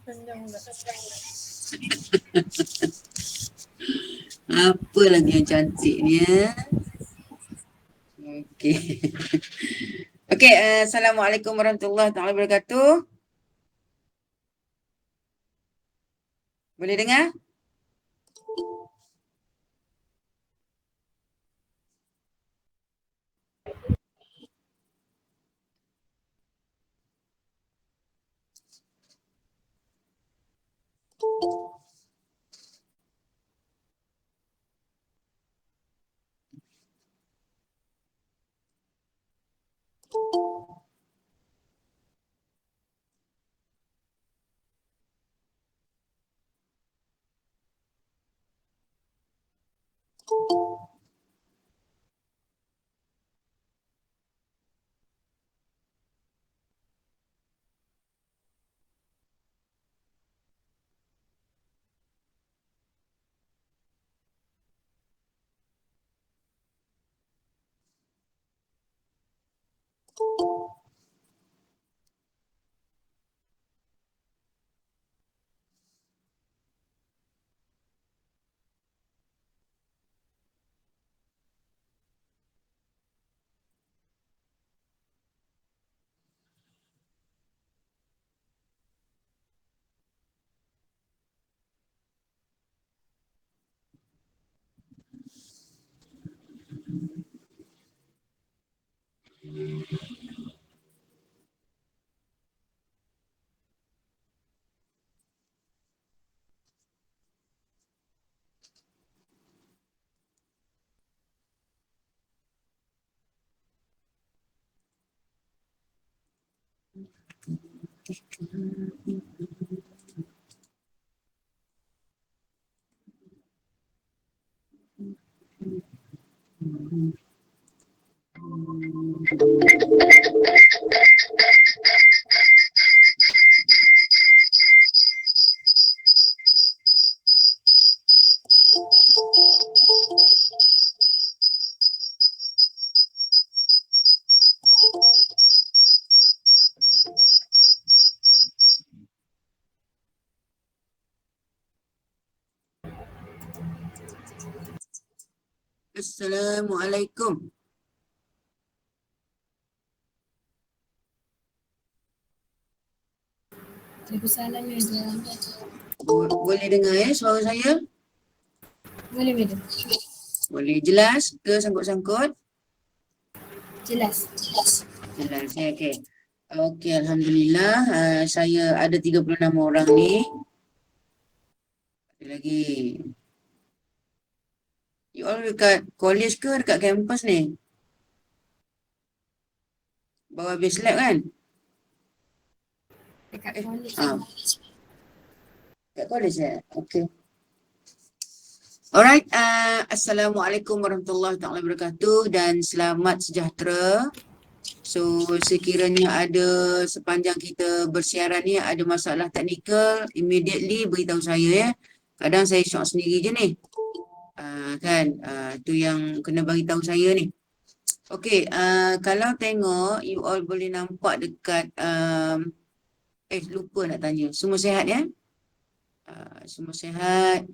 Apa lagi yang cantik ni ya? Okey. Okey, Assalamualaikum warahmatullahi taala wabarakatuh. Boleh dengar? Assalamualaikum. Waalaikumsalam Madam. Boleh dengar ya suara saya? Boleh Madam? Boleh jelas ke sangkut-sangkut? Jelas. Jelas ya, okey. Okey, Alhamdulillah. Saya ada 36 orang ni. Ada lagi. You all dekat college ke dekat kampus ni? Bawa habis lab kan? Dekat college. Dekat college Okey. Alright, Assalamualaikum warahmatullahi taala wabarakatuh dan selamat sejahtera. So, sekiranya ada sepanjang kita bersiaran ni ada masalah teknikal, immediately beritahu saya ya. Kadang saya syok sendiri je ni. Tu yang kena bagi tahu saya ni. Okey, kalau tengok you all boleh nampak dekat lupa nak tanya. Semua sihat ya? Semua sihat.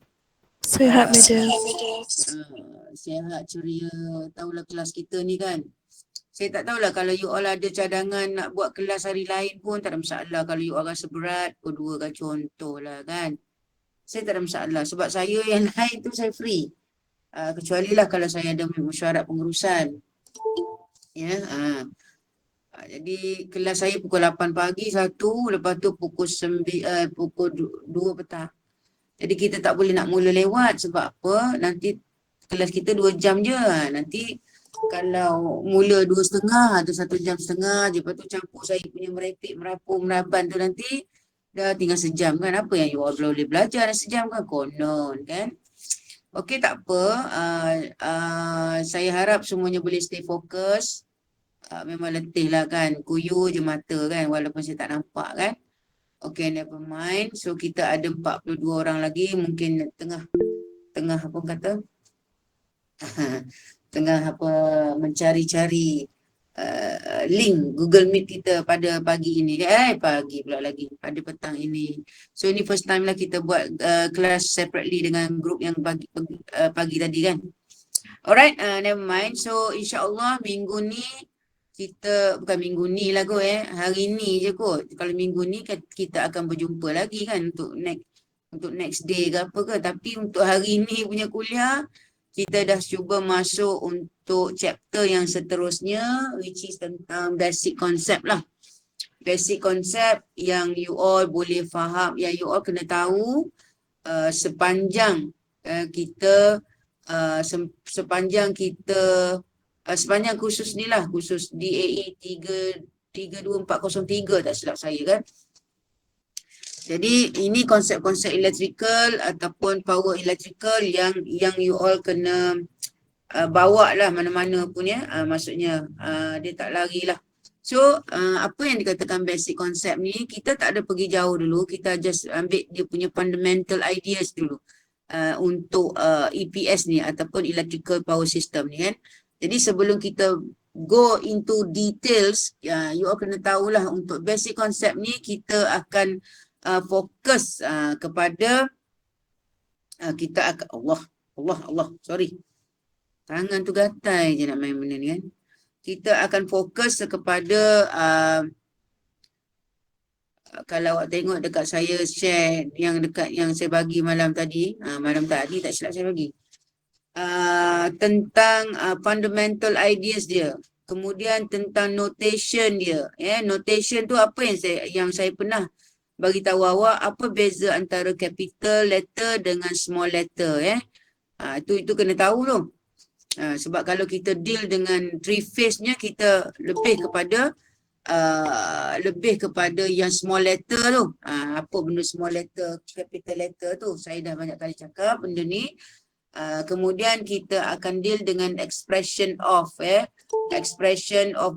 Sihat Madam. Sihat, ceria. Tahulah kelas kita ni kan. Saya tak tahulah kalau you all ada cadangan nak buat kelas hari lain pun tak ada masalah. Kalau you all rasa berat, kedua kan contohlah kan. Saya tak ada masalah sebab saya yang lain tu saya free. Kecuali lah kalau saya ada mesyuarat pengurusan. Ya, jadi kelas saya pukul 8 pagi satu, lepas tu pukul 2 petang. Jadi kita tak boleh nak mula lewat sebab apa? Nanti kelas kita 2 jam je. Nanti kalau mula 2.5 atau 1.5 je, lepas tu campur saya punya merepek, merapu, meraban tu nanti dah tinggal sejam kan. Apa yang you all boleh belajar dah sejam kan? Konon kan. Okey, tak apa. Saya harap semuanya boleh stay fokus. Memang letih lah kan. Kuyu je mata kan walaupun saya tak nampak kan. Okay, never mind. So, kita ada 42 orang lagi. Mungkin tengah apa kata? Tengah apa mencari-cari link Google Meet kita pada pagi ini. Pagi pula lagi. Pada petang ini. So ini first time lah kita buat kelas separately dengan group yang pagi tadi kan. Alright, never mind. So insyaAllah minggu ni kita, bukan minggu ni lah kot hari ni je kot. Kalau minggu ni kita akan berjumpa lagi kan untuk next day ke apa ke. Tapi untuk hari ni punya kuliah, kita dah cuba masuk untuk chapter yang seterusnya, which is tentang basic concept lah. Basic concept yang you all boleh faham, yang you all kena tahu sepanjang kita sepanjang kursus ni lah, kursus DAE 32403 tak silap saya kan. Jadi ini konsep-konsep electrical ataupun power electrical yang you all kena bawa lah mana-mana pun ya. Maksudnya dia tak lari lah. So apa yang dikatakan basic concept ni, kita tak ada pergi jauh dulu. Kita just ambil dia punya fundamental ideas dulu untuk EPS ni ataupun electrical power system ni kan. Jadi sebelum kita go into details, you all kena tahulah untuk basic concept ni kita akan fokus kepada kita akan Allah, sorry. Tangan tu gatai je nak main benda ni kan. Kita akan fokus kepada kalau awak tengok dekat saya share yang saya bagi malam tadi tak silap saya bagi. Tentang fundamental ideas dia. Kemudian tentang notation dia. Notation tu apa yang saya pernah bagi tahu awak, apa beza antara capital letter dengan small letter itu kena tahu tu. Sebab kalau kita deal dengan three phase-nya, kita lebih kepada yang small letter tu. Apa benda small letter, capital letter tu, saya dah banyak kali cakap benda ni. Kemudian kita akan deal dengan expression of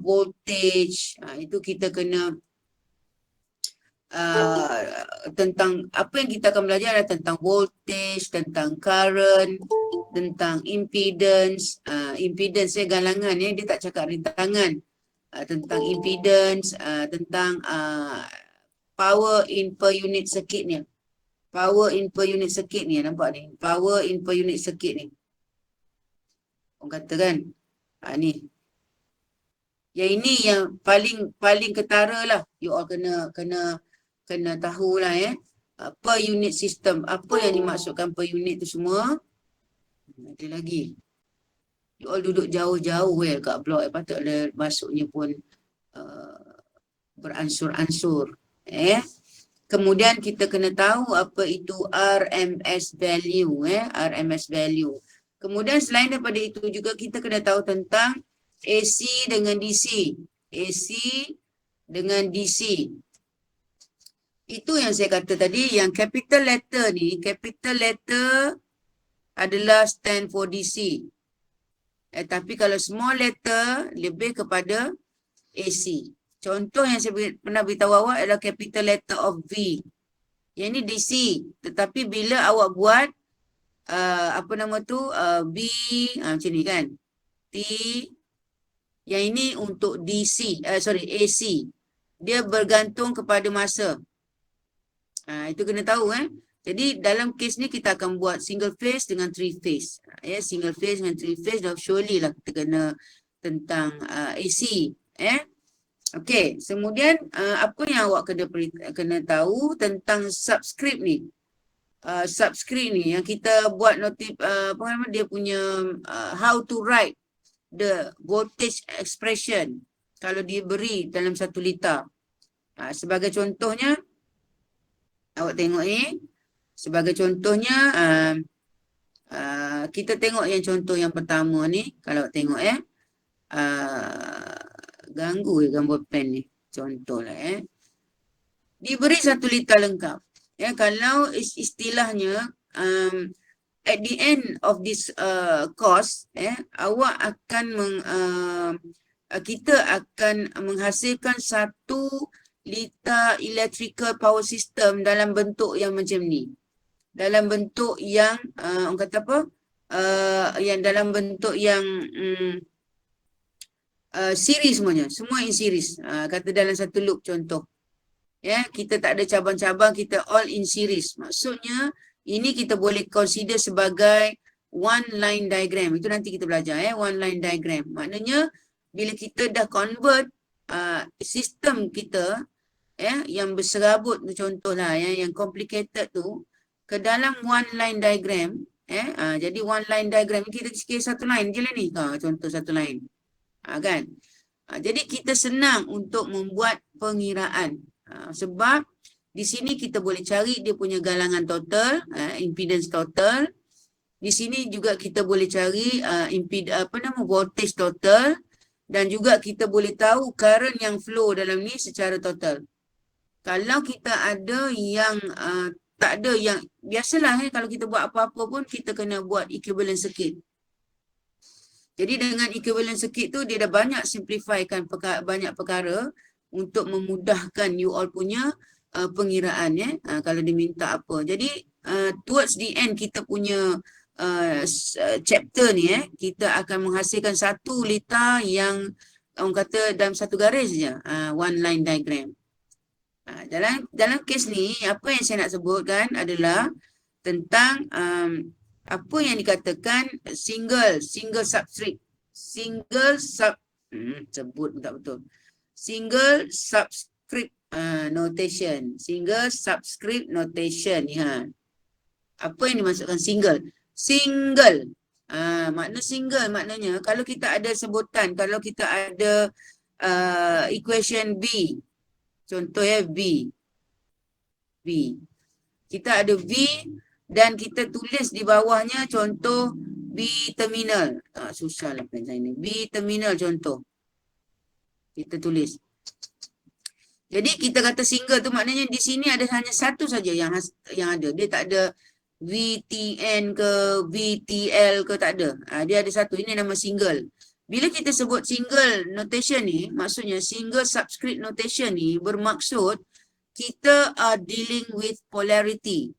voltage. Itu kita kena tentang apa yang kita akan belajar adalah tentang voltage, tentang current, tentang impedance. Impedance galangan dia tak cakap rintangan. Tentang impedance, tentang power in per unit circuit ni. Power in per unit circuit ni, nampak ni. Power in per unit circuit ni. Orang kata kan, ni. Yang ini yang paling ketara lah. You all kena tahulah per unit system. Apa yang dimaksudkan per unit tu semua. Ada lagi. You all duduk jauh-jauh kat blok. Patutlah masuknya pun beransur-ansur. Kemudian kita kena tahu apa itu RMS value. RMS value. Kemudian selain daripada itu juga kita kena tahu tentang AC dengan DC. AC dengan DC. Itu yang saya kata tadi, yang capital letter ni, capital letter adalah stand for DC. Tapi kalau small letter lebih kepada AC. Contoh yang saya pernah beritahu awak adalah capital letter of V. Yang ni DC. Tetapi bila awak buat B macam ni kan. T. Yang ini untuk DC, AC. Dia bergantung kepada masa. Itu kena tahu Jadi dalam kes ni kita akan buat single phase dengan three phase. Single phase dengan three phase dah surely lah kita kena tentang AC. Okey, kemudian apa yang awak kena tahu tentang subscript ni. Subscript ni yang kita buat dia punya how to write the voltage expression kalau diberi dalam 1 liter. Sebagai contohnya, awak tengok ni. Sebagai contohnya, kita tengok yang contoh yang pertama ni. Kalau awak tengok ganggu gambar pen ni. Contohlah diberi 1 liter lengkap. Kalau istilahnya at the end of this course, awak akan kita akan menghasilkan 1 liter electrical power system dalam bentuk yang macam ni. Dalam bentuk yang orang kata apa? Yang dalam bentuk yang series semuanya. Semua in series. Kata dalam satu loop contoh. Ya, kita tak ada cabang-cabang, kita all in series. Maksudnya, ini kita boleh consider sebagai one line diagram. Itu nanti kita belajar one line diagram. Maknanya, bila kita dah convert sistem kita yang berserabut tu contohlah yang complicated tu ke dalam one line diagram. Jadi one line diagram kita kira satu line je lah ni. Contoh satu line. Kan? Jadi kita senang untuk membuat pengiraan. Sebab di sini kita boleh cari dia punya galangan total, impedance total. Di sini juga kita boleh cari voltage total, dan juga kita boleh tahu current yang flow dalam ni secara total. Kalau kita ada yang tak ada yang biasalah kalau kita buat apa-apa pun kita kena buat equivalent circuit. Jadi dengan equivalent circuit tu dia dah banyak simplifykan banyak perkara untuk memudahkan you all punya pengiraan kalau diminta apa. Jadi towards the end kita punya chapter ni kita akan menghasilkan satu liter yang orang kata dalam satu garis saja, one line diagram. Dalam kes ni apa yang saya nak sebutkan adalah tentang apa yang dikatakan single subscript. Single subscript notation. Single subscript notation ni Apa yang dimaksudkan single? Single. Makna single maknanya kalau kita ada sebutan, kalau kita ada equation B. Contoh V. Kita ada V dan kita tulis di bawahnya contoh B terminal. Susah lah pen saya ni. B terminal contoh. Kita tulis. Jadi kita kata single tu maknanya di sini ada hanya satu saja yang ada. Dia tak ada VTN ke VTL ke, tak ada. Dia ada satu. Ini nama single. Bila kita sebut single notation ni, maksudnya single subscript notation ni bermaksud kita are dealing with polarity.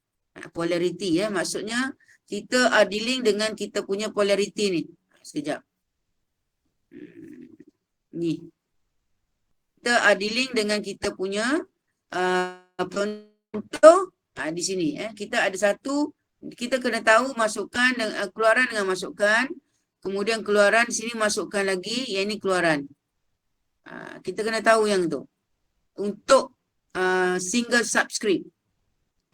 Polarity maksudnya kita are dealing dengan kita punya polarity ni. Sekejap. Ni. Kita are dealing dengan kita punya contoh di sini. Kita ada satu, kita kena tahu masukkan dan keluaran dengan masukkan. Kemudian keluaran sini masukkan lagi, yang ini keluaran. Kita kena tahu yang tu. Untuk single subscript.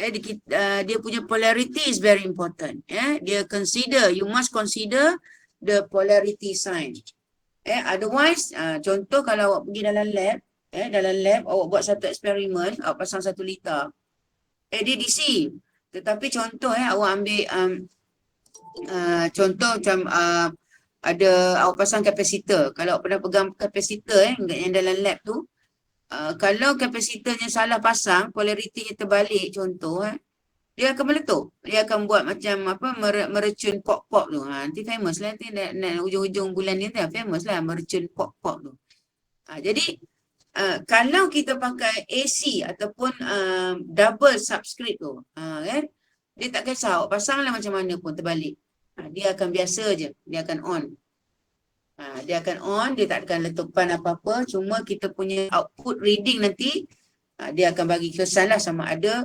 Dia punya polarity is very important. You must consider the polarity sign. Otherwise, contoh kalau awak pergi dalam lab, awak buat satu eksperimen, awak pasang 1 liter. Dia DC. Tetapi contoh awak ambil contoh macam ada awak pasang kapasitor. Kalau awak pernah pegang kapasitor yang dalam lab tu, kalau kapasitornya salah pasang, polaritinya terbalik contoh, dia akan meletup. Dia akan buat macam meracun pop-pop tu. Nanti famous lah, nanti ujung-ujung bulan ni famous lah meracun pop-pop tu. Jadi kalau kita pakai AC ataupun double subscript tu, dia tak kisah awak pasang lah macam mana pun terbalik. Dia akan biasa je, dia akan on. Dia akan on, dia tak akan letupan apa-apa. Cuma kita punya output reading nanti, dia akan bagi kesan lah sama ada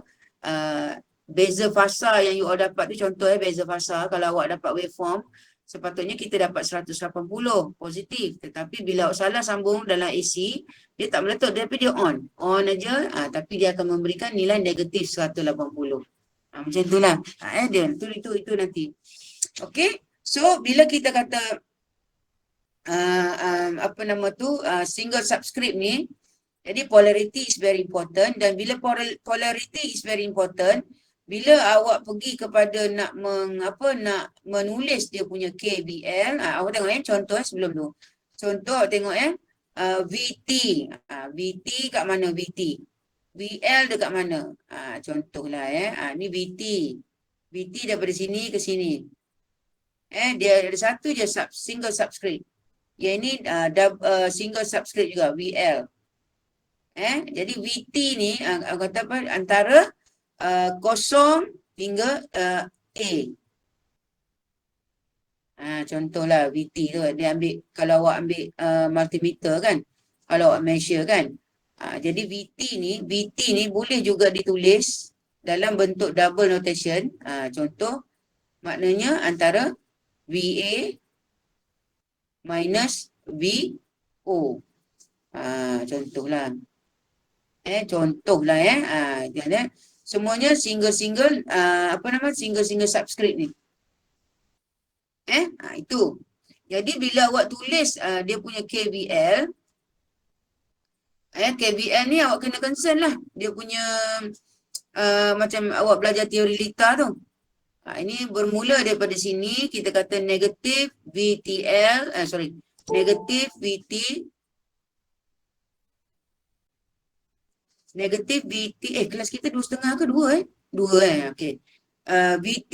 beza fasa yang you all dapat tu. Contoh beza fasa, kalau awak dapat waveform, sepatutnya kita dapat 180 positif. Tetapi bila awak salah sambung dalam AC, dia tak meletup, tapi dia on. On aja, tapi dia akan memberikan nilai negatif 180. Macam itulah. Itu nanti. Okay, so bila kita kata single subscript ni, jadi polarity is very important. Dan bila polarity is very important, bila awak pergi kepada nak menulis dia punya KBL, awak tengok contoh sebelum tu. Contoh awak tengok VT. VT kat mana VT? VL dekat mana? Contohlah ni VT. VT daripada sini ke sini. Dia ada satu je single subscript. Yang ini single subscript juga, VL. Jadi VT ni kata apa, antara 0 hingga A. Contohlah VT tu dia ambil, kalau awak ambil multimeter kan, kalau awak measure kan. Jadi VT ni boleh juga ditulis dalam bentuk double notation. Contoh maknanya antara VA minus VO. Contohlah. Jadi semuanya single-single single-single subscript ni. Itu. Jadi bila awak tulis dia punya KVL, KVL ni awak kena concern lah. Dia punya macam awak belajar teori lita tu. Ini bermula daripada sini, kita kata negatif VTL, negatif VT, negatif VT, kelas kita 2,5 ke 2 2 okey. VT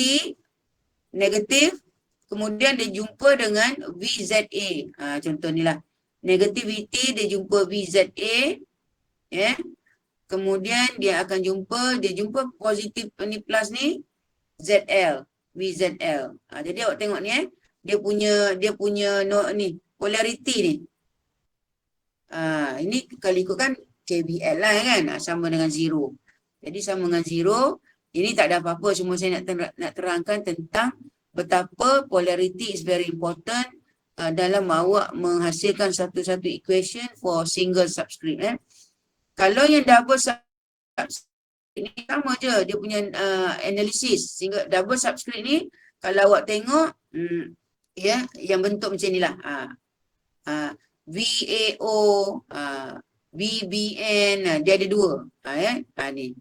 negatif, kemudian dia jumpa dengan VZA. Contoh ni lah. Negatif VT dia jumpa VZA, kemudian dia akan jumpa positif ni plus ni ZL, VZL. Jadi awak tengok ni dia punya ni polarity ni. Ini kalau ikutkan KVL lah kan, sama dengan 0. Jadi sama dengan 0. Ini tak ada apa-apa, cuma saya nak terangkan tentang betapa polarity is very important dalam awak menghasilkan satu-satu equation for single subscript. Kalau yang double subscript ni sama je dia punya analisis. Single double subscript ni kalau awak tengok yang bentuk macam inilah. VAO, VBN, dia ada 2. Ni.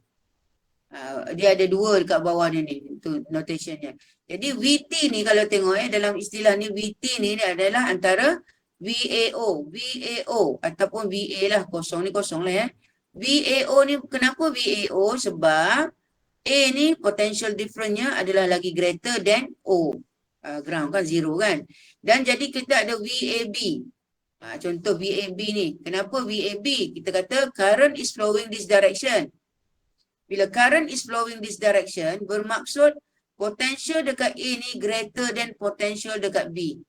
Dia ada 2 dekat bawah ni. Itu notationnya. Jadi VT ni kalau tengok dalam istilah ni, VT ni adalah antara VAO ataupun VA lah, kosong ni kosong lah VAO ni, kenapa VAO? Sebab A ni potential difference-nya adalah lagi greater than O. Ground kan, 0 kan. Dan jadi kita ada VAB. Contoh VAB ni. Kenapa VAB? Kita kata current is flowing this direction. Bila current is flowing this direction, bermaksud potential dekat A ni greater than potential dekat B.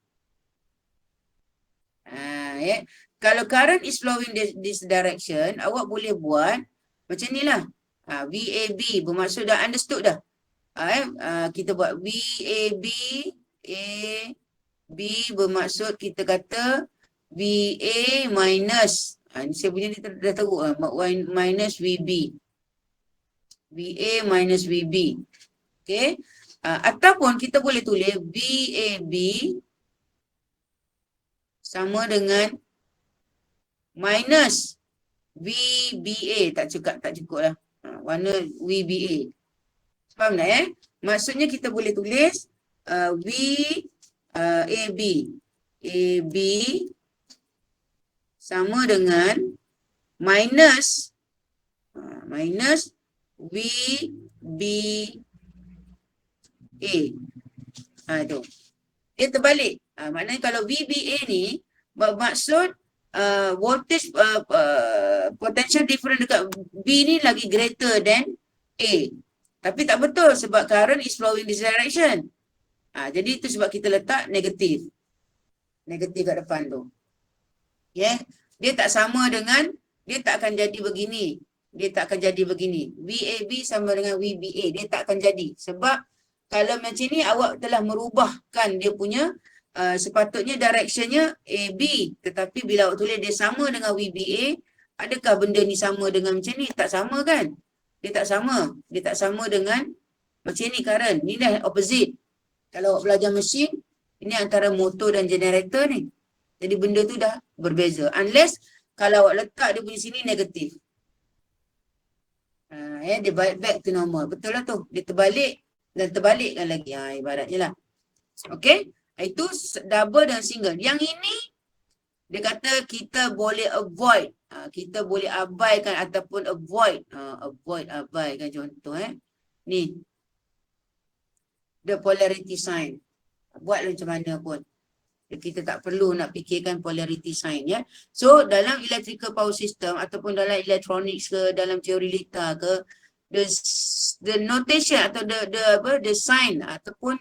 Kalau current is flowing this direction, awak boleh buat macam ni lah. VAB bermaksud dah understood dah. Kita buat VAB, B bermaksud kita kata VA minus. Ini saya punya ni dah tahu. Minus VB. VA minus VB. Okay. Ataupun kita boleh tulis VAB sama dengan minus VBA. Tak cukup lah. Warna VBA. Faham tak Maksudnya kita boleh tulis VAB. AB sama dengan minus VBA. Itu. Dia terbalik. Maknanya kalau VBA ni bermaksud voltage potential difference dekat B ni lagi greater than A. Tapi tak betul sebab current is flowing this direction. Jadi itu sebab kita letak negatif. Negatif kat depan tu. Dia tak sama dengan, dia tak akan jadi begini. Dia tak akan jadi begini. VAB sama dengan VBA. Dia tak akan jadi. Sebab kalau macam ni awak telah merubahkan dia punya sepatutnya directionnya AB. Tetapi bila awak tulis dia sama dengan VBA, adakah benda ni sama dengan macam ni? Tak sama kan? Dia tak sama. Dia tak sama dengan macam ni current. Ni dah opposite. Kalau awak belajar mesin, ini antara motor dan generator ni. Jadi benda tu dah berbeza. Unless kalau awak letak dia punya sini negatif. Dia balik back to normal. Betul lah tu. Dia terbalik dan terbalikkan lagi. Ibaratnya lah. Okay. Itu double dan single. Yang ini, dia kata kita boleh avoid. Kita boleh abaikan ataupun avoid. Abaikan contoh. Ni. The polarity sign. Buatlah macam mana pun. Kita tak perlu nak fikirkan polarity sign So dalam electrical power system ataupun dalam electronics ke, dalam teori lita ke, the notation atau the sign ataupun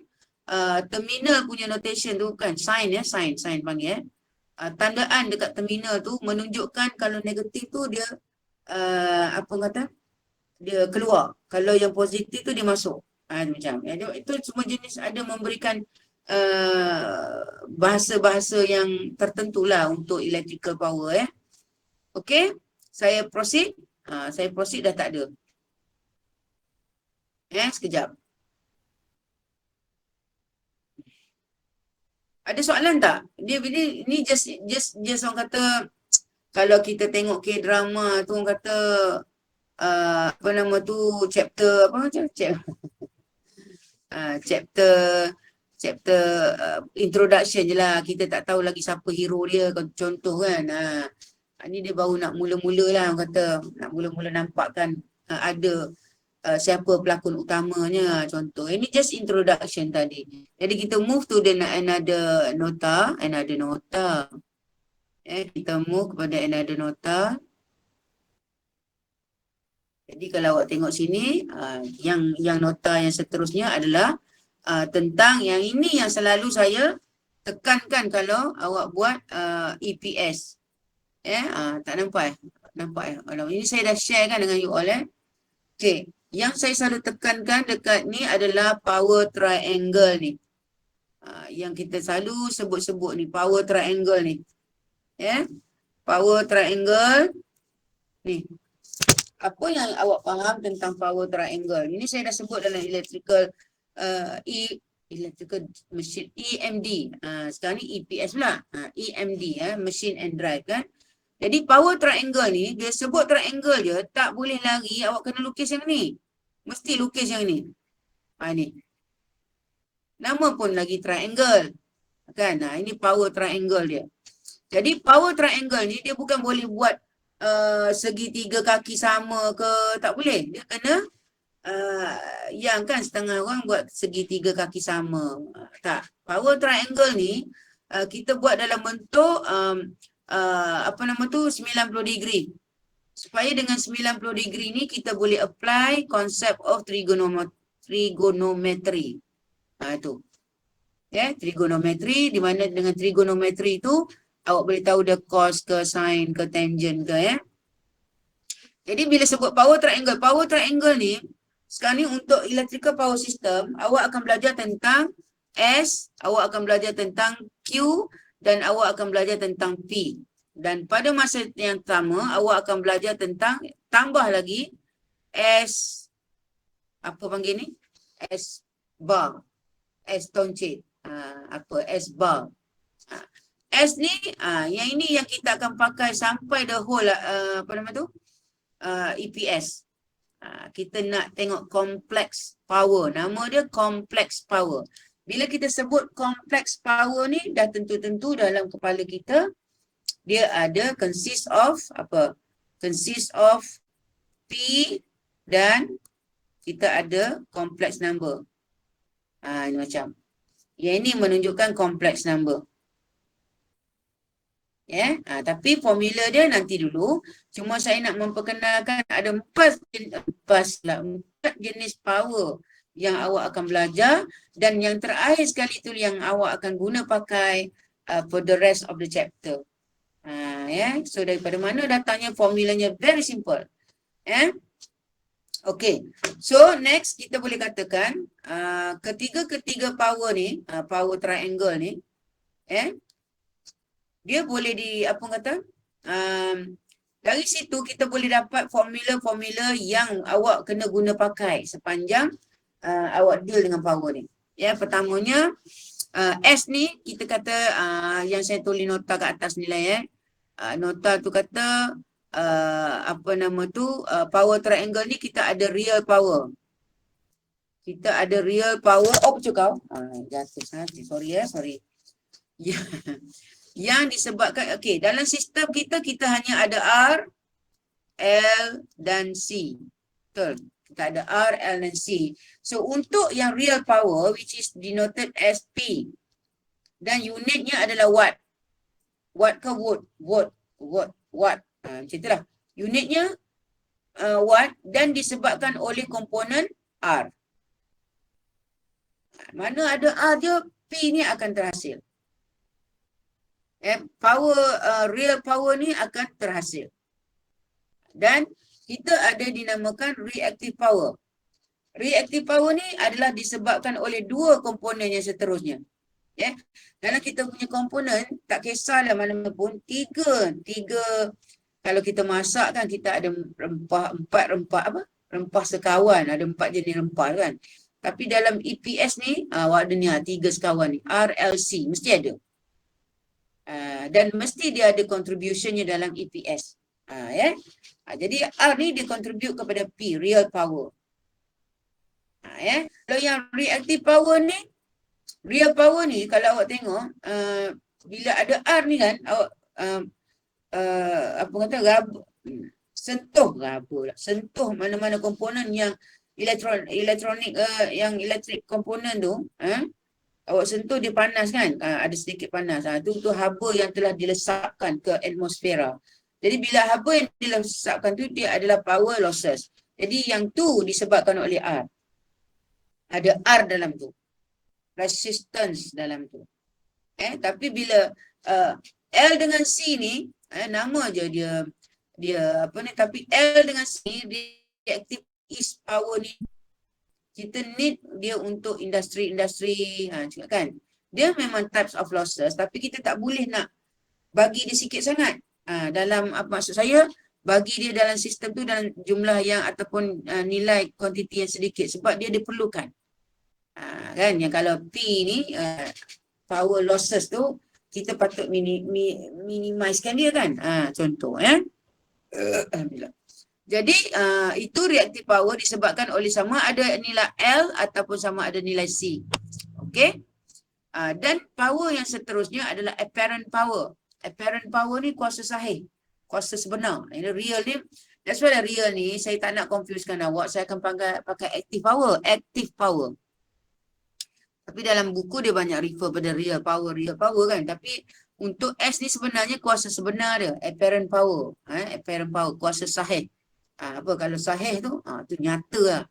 terminal punya notation tu kan, sign panggil tandaan dekat terminal tu menunjukkan kalau negatif tu dia apa kata, dia keluar. Kalau yang positif tu dia masuk. Macam. Itu semua jenis ada memberikan bahasa-bahasa yang tertentu lah untuk electrical power. Okay, saya proceed. Saya proceed dah tak ada. Sekejap. Ada soalan tak? Dia ni just orang kata, kalau kita tengok K-drama tu orang kata apa nama tu, chapter apa macam chapter introduction je lah. Kita tak tahu lagi siapa hero dia, contoh kan. Ni dia baru nak mula-mula lah orang kata, nak mula-mula nampakkan ada siapa pelakon utamanya, contoh. Ini just introduction tadi. Jadi kita move to the another nota. Kita move kepada another nota. Jadi kalau awak tengok sini, yang nota yang seterusnya adalah tentang yang ini yang selalu saya tekankan kalau awak buat EPS. Tak nampak? Nampak? Ini saya dah share kan dengan you all. Okay. Yang saya selalu tekankan dekat ni adalah power triangle ni. Yang kita selalu sebut-sebut ni, power triangle ni. Power triangle ni. Apa yang awak faham tentang power triangle? Ini saya dah sebut dalam electrical machine EMD. Sekarang ni EPS pula. EMD, machine and drive kan. Jadi power triangle ni, dia sebut triangle je, tak boleh lagi awak kena lukis yang ni. Mesti lukis yang ni. Ni. Nama pun lagi triangle. Kan? Ini power triangle dia. Jadi power triangle ni dia bukan boleh buat segitiga kaki sama ke, tak boleh. Dia kena yang kan setengah orang buat segitiga kaki sama. Tak. Power triangle ni kita buat dalam bentuk 90 degree. Supaya dengan 90 degree ni kita boleh apply concept of trigonometry. Itu. Trigonometry, di mana dengan trigonometry tu awak boleh tahu dia cos ke sin ke tangent ke. Jadi bila sebut power triangle ni sekarang ni untuk electrical power system, awak akan belajar tentang S, awak akan belajar tentang Q dan awak akan belajar tentang P. Dan pada masa yang sama, awak akan belajar tentang, tambah lagi, S, apa panggil ni? S bar. S toncit. S bar. S ni, yang ini yang kita akan pakai sampai the whole, EPS. Kita nak tengok complex power. Nama dia complex power. Bila kita sebut complex power ni, dah tentu-tentu dalam kepala kita, dia ada consist of apa? Consist of P dan kita ada complex number. Ini macam. Yang ini menunjukkan complex number. Tapi formula dia nanti dulu. Cuma saya nak memperkenalkan ada 4 jenis power yang awak akan belajar. Dan yang terakhir sekali tu yang awak akan guna pakai for the rest of the chapter. So daripada mana datangnya formulanya, very simple. Okay. So next kita boleh katakan ketiga power ni, power triangle ni, dia boleh dari situ kita boleh dapat formula-formula yang awak kena guna pakai sepanjang awak deal dengan power ni. Pertamanya S ni kita kata yang saya tulis nota kat atas ni lah nota tu kata power triangle ni kita ada real power. Kita ada real power. Macam kau? Jatuh sangat. Sorry. Yang disebabkan, dalam sistem kita hanya ada R, L dan C. Betul? Kita ada R, L dan C. So untuk yang real power which is denoted as P dan unitnya adalah watt. Watt ke watt? Macam itulah. Unitnya watt dan disebabkan oleh komponen R. Mana ada R je, P ni akan terhasil. Real power ni akan terhasil. Dan kita ada dinamakan reactive power. Reactive power ni adalah disebabkan oleh dua komponen yang seterusnya. Dalam kita punya komponen, tak kisahlah mana pun, tiga kalau kita masak kan, kita ada rempah sekawan, ada 4 jenis rempah kan. Tapi dalam EPS ni, ada ni 3 sekawan ni, RLC, mesti ada. Dan mesti dia ada contributionnya dalam EPS. Jadi R ni dia contribute kepada P, real power. Kalau yang reactive power ni, real power ni kalau awak tengok, bila ada R ni kan, awak sentuh mana-mana komponen yang elektronik, yang elektrik komponen tu, awak sentuh dia panas kan, ada sedikit panas, tu haba yang telah dilesapkan ke atmosfera. Jadi bila haba yang dilesapkan tu, dia adalah power losses. Jadi yang tu disebabkan oleh R. Ada R dalam tu, resistance dalam tu. Tapi bila L dengan C ni, nama je dia tapi L dengan C ni, reactive is power ni, kita need dia untuk industri kan. Dia memang types of losses, tapi kita tak boleh nak bagi dia sikit sangat. Dalam maksud saya, bagi dia dalam sistem tu dalam jumlah yang ataupun nilai kuantiti yang sedikit, sebab dia diperlukan. Kan, yang kalau P ni power losses tu, kita patut minimizekan dia kan. Contoh Alhamdulillah. Jadi itu reactive power disebabkan oleh sama ada nilai L ataupun sama ada nilai C. Okey. Dan power yang seterusnya adalah apparent power. Apparent power ni kuasa sahih, kuasa sebenar. Ini real ni. That's why real ni saya tak nak confusekan awak. Saya akan pakai active power. Active power. Tapi dalam buku dia banyak refer pada real power kan. Tapi untuk S ni sebenarnya kuasa sebenar dia. Apparent power. Apparent power. Kuasa sahih. Kalau sahih tu, tu nyata lah.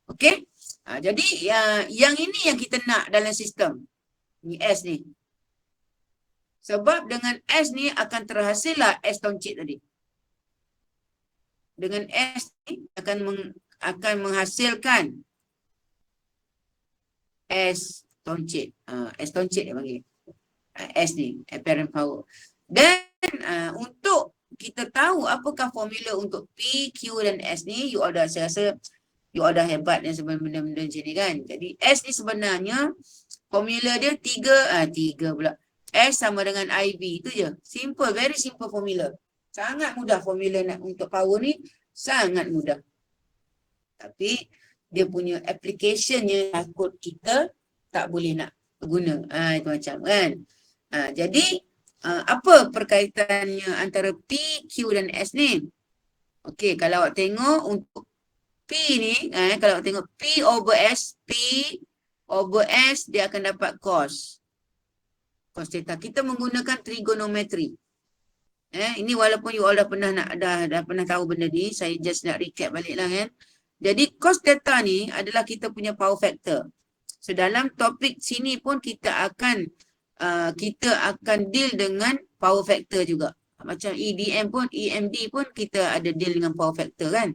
Okey. Jadi yang ini yang kita nak dalam sistem. Ni S ni. Sebab dengan S ni akan terhasillah S toncit tadi. Dengan S ni akan menghasilkan S toncit. S toncit dia panggil. S ni, apparent power. Dan untuk kita tahu apakah formula untuk P, Q dan S ni, saya rasa you all dah hebat yang sebenarnya benda-benda macam ni kan. Jadi S ni sebenarnya formula dia tiga pula. S sama dengan IV, itu je. Simple, very simple formula. Sangat mudah formula untuk power ni, sangat mudah. Tapi dia punya applicationnya takut kita tak boleh nak guna. Itu macam kan. Jadi apa perkaitannya antara P, Q dan S ni? Okey, kalau awak tengok untuk P ni, kalau awak tengok P over S, dia akan dapat cos theta. Kita menggunakan trigonometry. Ini walaupun you all dah pernah tahu benda ni, saya just nak recap balik lah kan. Jadi cos theta ni adalah kita punya power factor. So dalam topik sini pun kita akan deal dengan power factor juga. Macam EMD pun kita ada deal dengan power factor kan.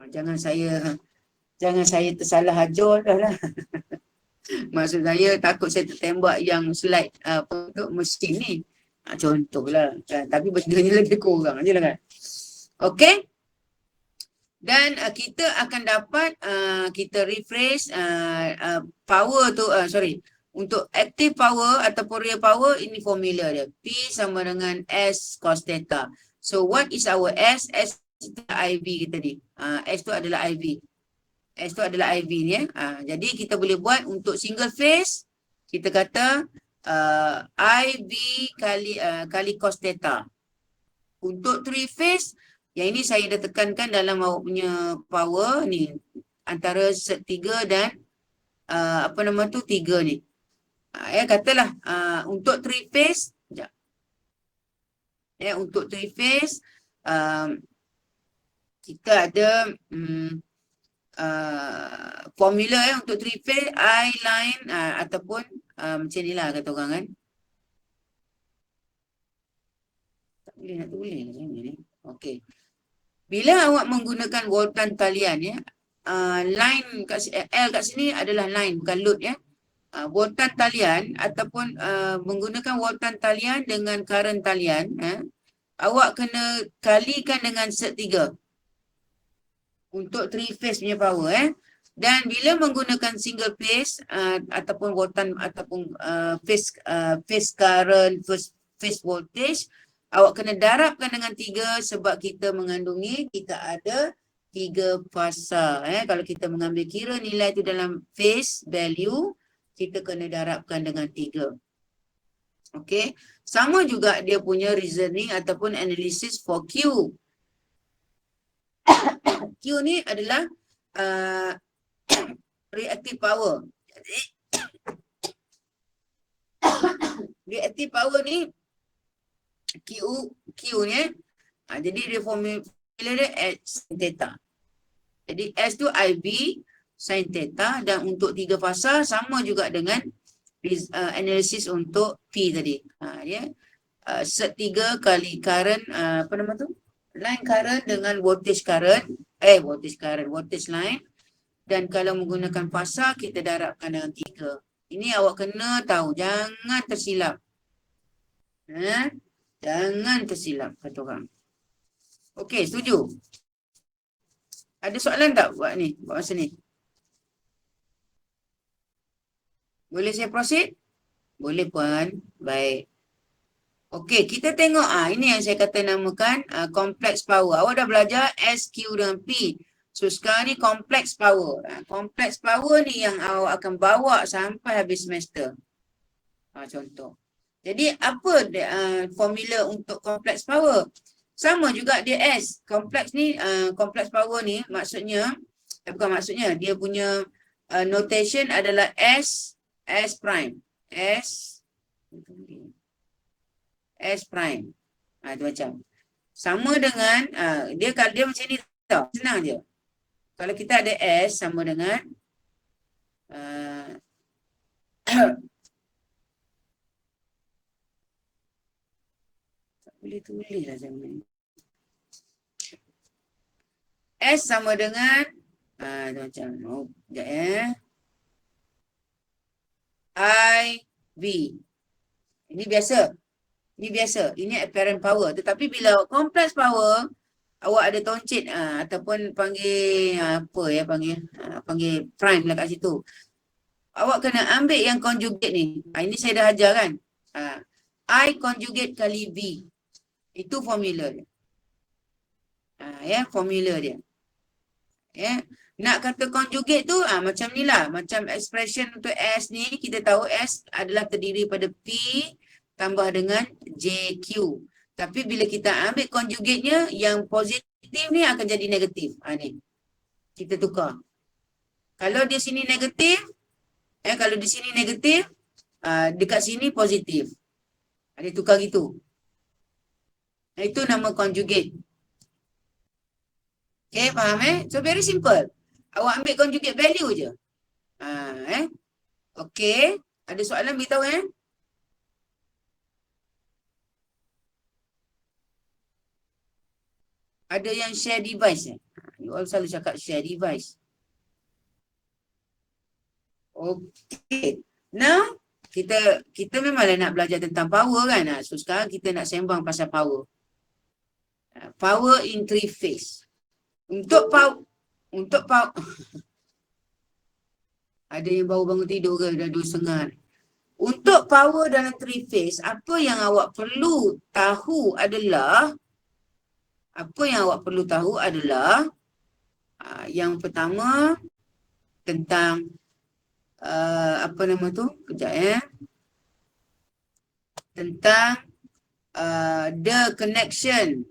Jangan saya tersalah ajar dah lah. Maksud saya takut saya tertembak yang slide mesin ni. Contohlah. Tapi bendanya lebih kurang je lah kan. Okey. Dan kita akan dapat, kita rephrase power tu, untuk active power ataupun real power, ini formula dia. P sama dengan S cos theta. So what is our S? S itu IV kita ni. S tu adalah IV. S tu adalah IV ni. Jadi kita boleh buat untuk single phase, kita kata IV kali cos theta. Untuk three phase, yang ini saya dah tekankan dalam awak punya power ni, antara set 3 dan apa nama tu 3 ni. Katalah untuk 3 phase, sekejap. Untuk 3 phase kita ada formula untuk 3 phase I line ataupun macam ni lah kata orang kan. Tak boleh nak tulis macam ni. Okey. Bila awak menggunakan voltan talian line L kat sini adalah line bukan load voltan talian ataupun menggunakan voltan talian dengan current talian awak kena kalikan dengan set 3 untuk 3 phase punya power dan bila menggunakan single phase ataupun voltan ataupun phase current phase voltage awak kena darabkan dengan 3 sebab kita mengandungi kita ada 3 fasa kalau kita mengambil kira nilai tu dalam phase value kita kena darabkan dengan 3. Okey, sama juga dia punya reasoning ataupun analysis for Q. Q ni adalah reactive power. Reactive power ni Q ni jadi dia formula dia S sin theta. Jadi S tu IB sin theta dan untuk 3 fasa sama juga dengan analisis untuk P tadi. Set 3 kali current apa nama tu? Line current dengan voltage current, voltage line. Dan kalau menggunakan fasa kita darabkan dengan 3. Ini awak kena tahu, jangan tersilap. Jangan tersilap kata orang. Okey, setuju? Ada soalan tak buat ni, buat masa ni? Boleh saya proceed? Boleh puan. Baik. Okey, kita tengok ini yang saya kata namakan complex power. Awak dah belajar S, Q dan P. So sekarang ni complex power. Complex power ni yang awak akan bawa sampai habis semester. Contoh. Jadi apa formula untuk complex power? Sama juga dia S. Complex ni, complex power ni maksudnya, bukan maksudnya, dia punya notation adalah S prime. S prime. Itu macam. Sama dengan, dia macam ni tau. Senang je. Kalau kita ada S sama dengan tak boleh tulis lah zaman ni. S sama dengan macam sekejap I, V. Ini biasa. Ini biasa. Ini apparent power. Tetapi bila complex power, awak ada toncit ataupun panggil panggil prime lah kat situ. Awak kena ambil yang conjugate ni. Ini saya dah ajar kan. I conjugate kali V. Itu formula dia. Formula dia. Nak kata conjugate tu macam ni lah. Macam expression untuk S ni, kita tahu S adalah terdiri pada P tambah dengan JQ. Tapi bila kita ambil conjugate-nya, yang positif ni akan jadi negatif. Ni. Kita tukar. Kalau di sini negatif, kalau di sini negatif, dekat sini positif. Dia tukar gitu. Itu nama conjugate. Okay, faham So very simple. Awak ambil conjugate value je. Okay. Ada soalan beritahu Ada yang share device You all selalu cakap share device. Okay. Now, kita memanglah nak belajar tentang power kan. So sekarang kita nak sembang pasal power. Power in 3 phase. Untuk power ada yang baru bangun tidur ke dah 2:30. Untuk power dalam 3 phase, apa yang awak perlu tahu adalah yang pertama tentang apa nama tu? Kejap tentang the connection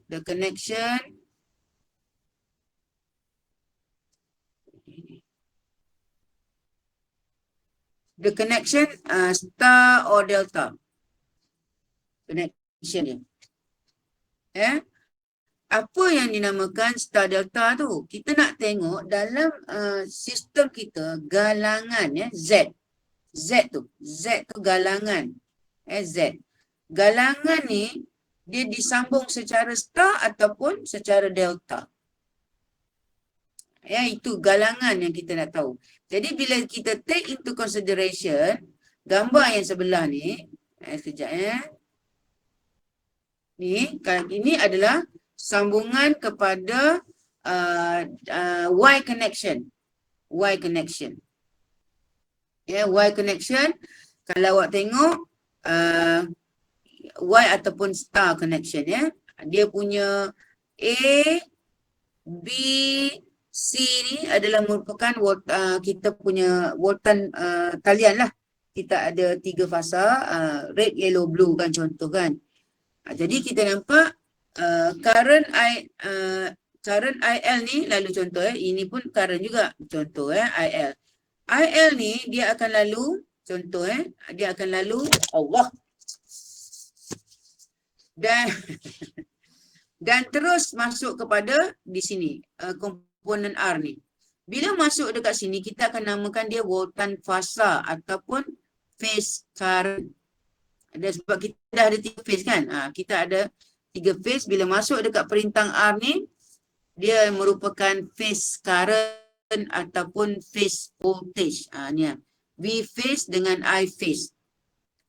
The connection star or delta. Connection dia. Apa yang dinamakan star delta tu? Kita nak tengok dalam sistem kita galangan Z. Z tu galangan. Z. Galangan ni dia disambung secara star ataupun secara delta. Itu galangan yang kita nak tahu. Jadi bila kita take into consideration gambar yang sebelah ni, sekejap ni, ini adalah sambungan kepada Y connection. Y connection. Y connection, kalau awak tengok Y ataupun star connection dia punya A, B, C ni adalah merupakan kita punya voltan talian lah. Kita ada 3 fasa, red, yellow, blue kan contoh kan. Jadi kita nampak current IL ni lalu contoh ini pun current juga contoh IL. IL ni dia akan lalu contoh dia akan lalu Allah dan terus masuk kepada di sini komponen R ni. Bila masuk dekat sini kita akan namakan dia voltan fasa ataupun phase current. Sebab kita dah ada 3 phase kan. Kita ada 3 phase. Bila masuk dekat perintang R ni dia merupakan phase current ataupun phase voltage. Ni V phase dengan I phase.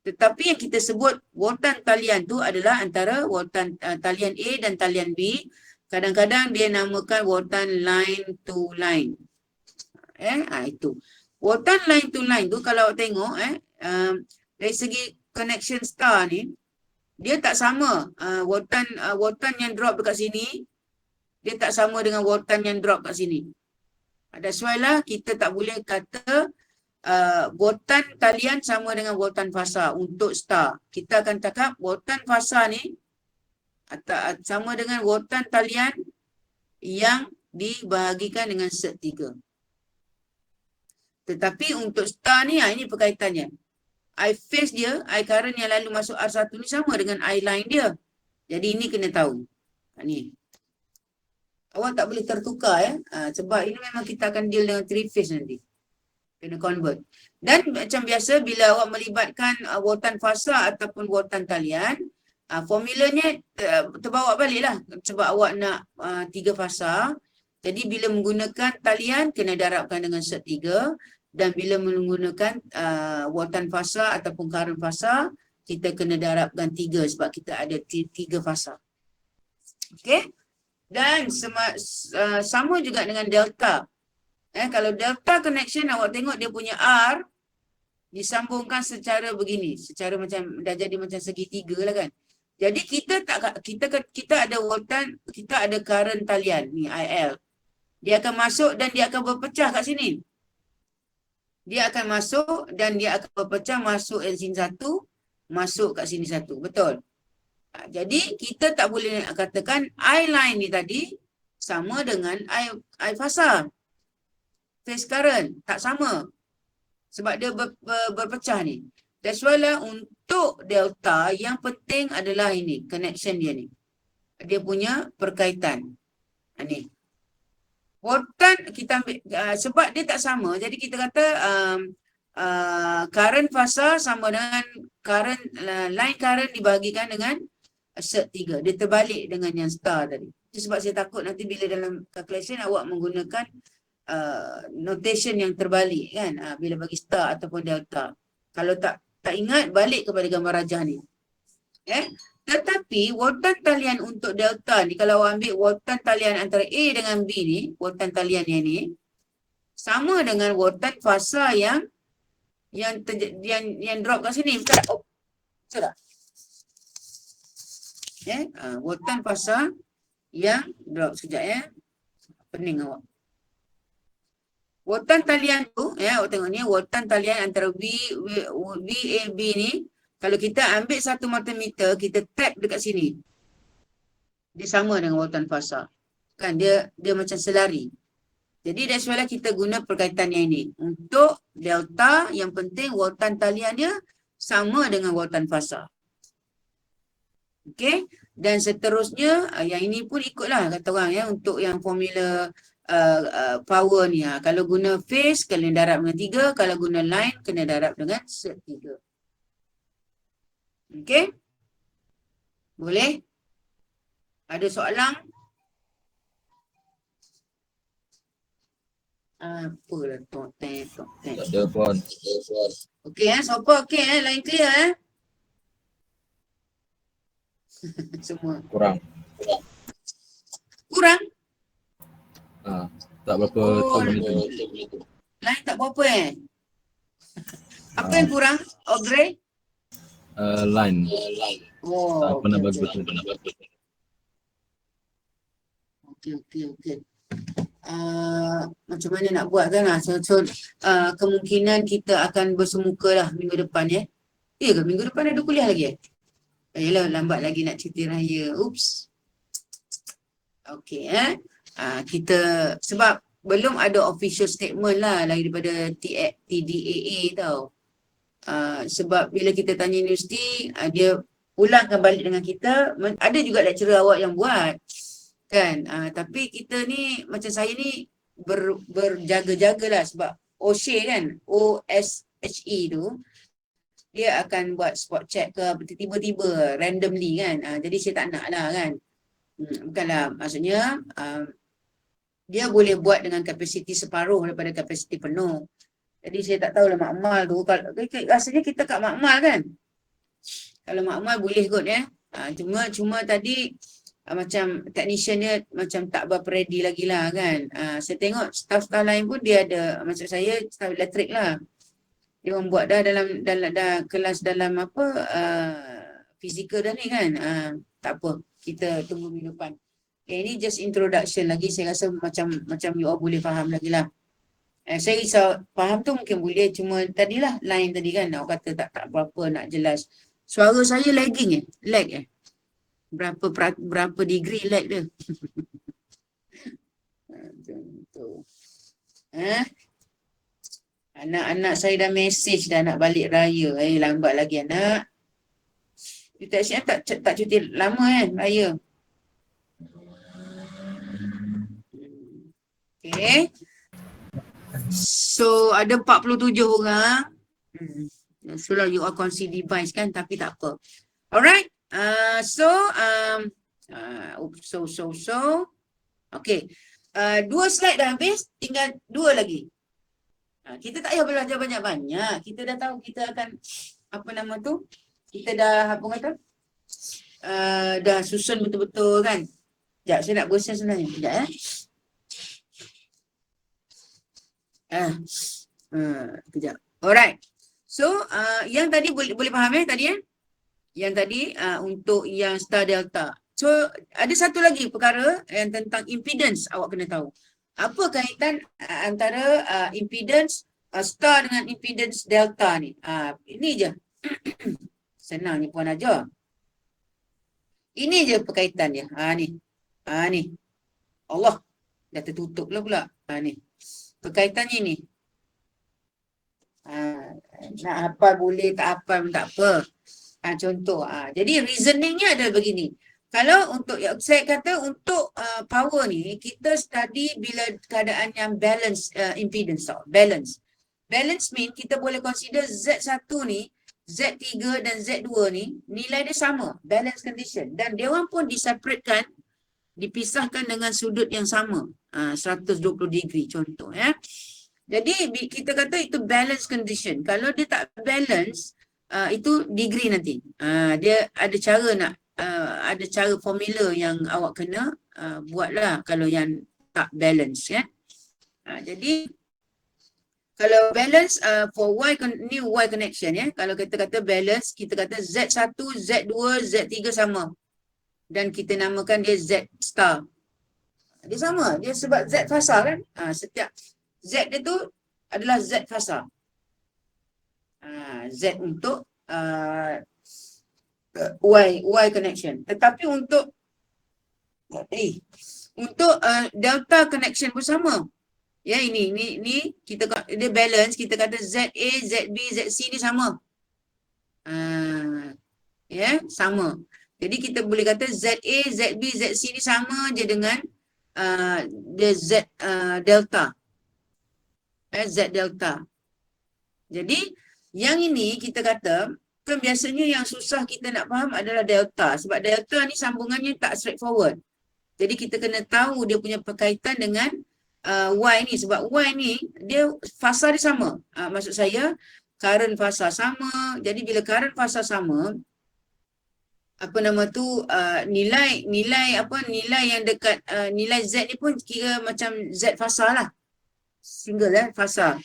Tetapi yang kita sebut voltan talian tu adalah antara voltan talian A dan talian B. Kadang-kadang dia namakan voltan line to line. Itu. Voltan line to line tu kalau awak tengok dari segi connection star ni dia tak sama. Voltan yang drop dekat sini dia tak sama dengan voltan yang drop kat sini. That's why lah kita tak boleh kata voltan talian sama dengan voltan fasa untuk star. Kita akan cakap voltan fasa ni sama dengan voltan talian yang dibahagikan dengan set 3. Tetapi untuk star ni, ini perkaitannya. I phase dia, I current yang lalu masuk R1 ni sama dengan I line dia. Jadi ini kena tahu. Ni. Awak tak boleh tertukar sebab ini memang kita akan deal dengan 3 phase nanti. Kena convert. Dan macam biasa bila awak melibatkan voltan fasa ataupun voltan talian, formulanya terbawa balik lah sebab awak nak 3 fasa. Jadi bila menggunakan talian kena darabkan dengan set 3 dan bila menggunakan voltan fasa ataupun current fasa kita kena darabkan 3 sebab kita ada 3 fasa. Okey? Dan sama juga dengan delta. Kalau delta connection awak tengok dia punya R disambungkan secara begini, secara macam dah jadi macam segitiga lah kan. Jadi kita ada voltan, kita ada current talian ni IL. Dia akan masuk dan dia akan berpecah kat sini. Dia akan masuk dan dia akan berpecah masuk sini satu, masuk kat sini satu. Betul? Jadi kita tak boleh nak katakan I line ni tadi sama dengan I fasa. Phase current tak sama. Sebab dia berpecah ni. That's why lah untuk delta yang penting adalah ini, connection dia ni. Dia punya perkaitan. Ni. Voltan kita ambil, sebab dia tak sama. Jadi kita kata current fasa sama dengan current, line current dibahagikan dengan set 3. Dia terbalik dengan yang star tadi. Itu sebab saya takut nanti bila dalam calculation awak menggunakan notation yang terbalik kan bila bagi star ataupun delta. Kalau tak ingat balik kepada gambar rajah ni. Tetapi voltan talian untuk delta ni kalau awak ambil voltan talian antara A dengan B ni, voltan talian yang ni sama dengan voltan fasa yang drop kat sini. Betul tak? Betul tak? Voltan fasa yang drop sekejap pening awak. Voltan talian tu, awak tengok ni, voltan talian antara VAB ni, kalau kita ambil satu multimeter, kita tap dekat sini. Dia sama dengan voltan fasa. Kan, dia macam selari. Jadi that's why kita guna perkaitan yang ini. Untuk delta, yang penting wautan talian dia sama dengan wautan fasa. Okey. Dan seterusnya, yang ini pun ikutlah kata orang ya, untuk yang formula power ni. Kalau guna phase, kena darab dengan 3. Kalau guna line, kena darab dengan 3. Okey. Boleh? Ada soalan? Apalah tok-tek. Tak ada pun. Okey siapa okey line clear semua. Kurang. Kurang? Tak berapa Oh, tahu benda tu. Line tak berapa Apa yang kurang? Upgrade? Line. Oh, Tak pernah okey, bagus tu. okey. Macam mana nak buat kan? Kemungkinan kita akan bersemuka lah minggu depan ya. Ya ke? Minggu depan ada kuliah lagi Yelah, lambat lagi nak cuti raya. Oops. Okey kita sebab belum ada official statement lah daripada TDAA tau. Sebab bila kita tanya universiti, dia ulangkan balik dengan kita. Ada juga lecturer awak yang buat kan, tapi kita ni macam saya ni berjaga-jagalah sebab OSHE kan, OSHE tu dia akan buat spot check ke tiba-tiba randomly kan, jadi saya tak nak lah kan. Bukanlah maksudnya dia boleh buat dengan kapasiti separuh daripada kapasiti penuh. Jadi saya tak tahulah makmal tu, rasanya kita kat makmal kan. Kalau makmal boleh kot cuma tadi macam technician dia macam tak berapa ready lagi lah kan. Saya tengok staff-staff lain pun dia ada, macam saya staff elektrik lah. Dia orang buat dah dalam kelas dalam apa fizikal dah ni kan. Tak apa, kita tunggu minggu depan. Ini just introduction lagi, saya rasa macam you all boleh faham lagi lah. Saya risau faham tu mungkin boleh, cuma tadilah line tadi kan awak kata tak berapa nak jelas. Suara saya lagging lag berapa degree lag dia. Contoh. Anak-anak saya dah message dah nak balik raya. Lambat lagi anak. You tak cuti lama raya. Okay. So ada 47 orang. So lah you all kongsi device kan, tapi tak apa. Alright. Okay. 2 slide dah habis, tinggal 2 lagi. Kita tak payah belajar banyak-banyak. Kita dah tahu kita akan apa nama tu? Kita dah apa kata? Dah susun betul-betul kan. Sekejap, saya nak bosan sebenarnya. Sekejap Kejap. Alright. So, yang tadi boleh faham tadi Yang tadi untuk yang star delta. So, ada satu lagi perkara yang tentang impedance awak kena tahu. Apa kaitan antara impedance star dengan impedance delta ni? Ini je. Senang ni Puan Ajar. Ini je perkaitan dia. Ni. Allah. Dah tertutup pula. Ni. Perkaitannya ni. Nak hafal boleh, tak hafal pun tak apa. Contoh. Jadi reasoningnya adalah begini. Kalau untuk, saya kata untuk power ni, kita study bila keadaan yang balance impedance tau. Balance. Balance mean kita boleh consider Z1 ni, Z3 dan Z2 ni, nilai dia sama. Balance condition. Dan dia orang pun diseparatekan, dipisahkan dengan sudut yang sama. 120 degree contoh Jadi kita kata itu balance condition. Kalau dia tak balance, itu degree nanti. Dia ada cara ada cara formula yang awak kena buatlah kalau yang tak balance jadi kalau balance for new Y connection kalau kita kata balance, kita kata Z1, Z2, Z3 sama. Dan kita namakan dia Z star. Dia sama, dia sebab Z fasa kan. Setiap Z dia tu adalah Z fasa. Z untuk Y connection. Tetapi untuk delta connection pun sama. Ya, ini kita dia balance, kita kata ZA, ZB, ZC ni sama. Ya, sama. Jadi kita boleh kata ZA, ZB, ZC ni sama je dengan dia Z delta. Z delta. Jadi yang ini kita kata kan biasanya yang susah kita nak faham adalah delta. Sebab delta ni sambungannya tak straightforward. Jadi kita kena tahu dia punya berkaitan dengan Y ni. Sebab Y ni dia fasa dia sama. Maksud saya current fasa sama. Jadi bila current fasa sama, apa nama tu, nilai yang dekat nilai Z ni pun kira macam Z fasa lah. Single fasa.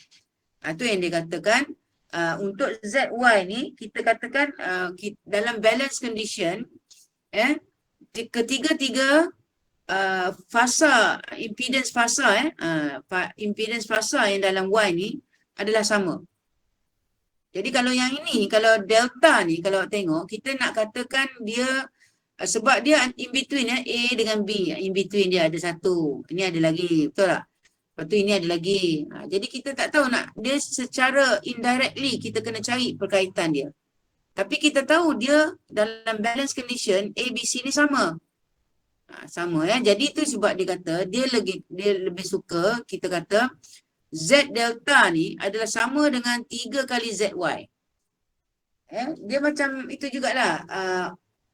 Itu yang dia katakan. Untuk ZY ni kita katakan dalam balance condition ketiga-tiga fasa impedance fasa impedance fasa yang dalam Y ni adalah sama. Jadi kalau yang ini, kalau delta ni, kalau tengok kita nak katakan dia sebab dia in between A dengan B, in between dia ada satu, ini ada lagi, betul tak? Lepas tu ini ada lagi. Jadi kita tak tahu nak, dia secara indirectly kita kena cari perkaitan dia. Tapi kita tahu dia dalam balance condition A, B, C ni sama. Sama ya. Jadi itu sebab dia kata dia lebih suka kita kata Z delta ni adalah sama dengan 3 kali ZY. Dia macam itu jugalah.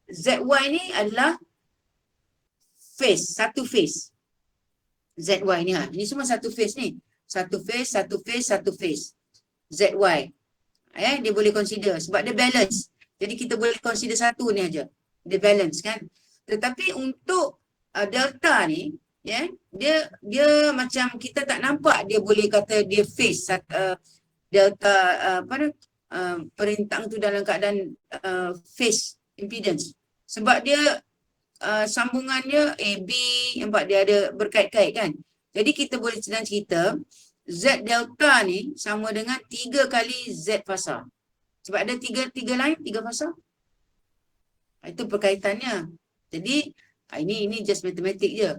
ZY ni adalah phase, satu phase. ZY ni ini semua satu phase ni. Satu phase. ZY. Dia boleh consider sebab dia balance. Jadi kita boleh consider satu ni aja. Dia balance kan. Tetapi untuk delta ni, dia macam kita tak nampak dia boleh kata dia phase delta perintang tu dalam keadaan phase impedance. Sebab dia sambungannya AB, nampak dia ada berkait-kait kan. Jadi kita boleh senang cerita Z delta ni sama dengan 3 kali Z fasa. Sebab ada tiga line, 3 fasa. Itu perkaitannya. Jadi ini just matematik je.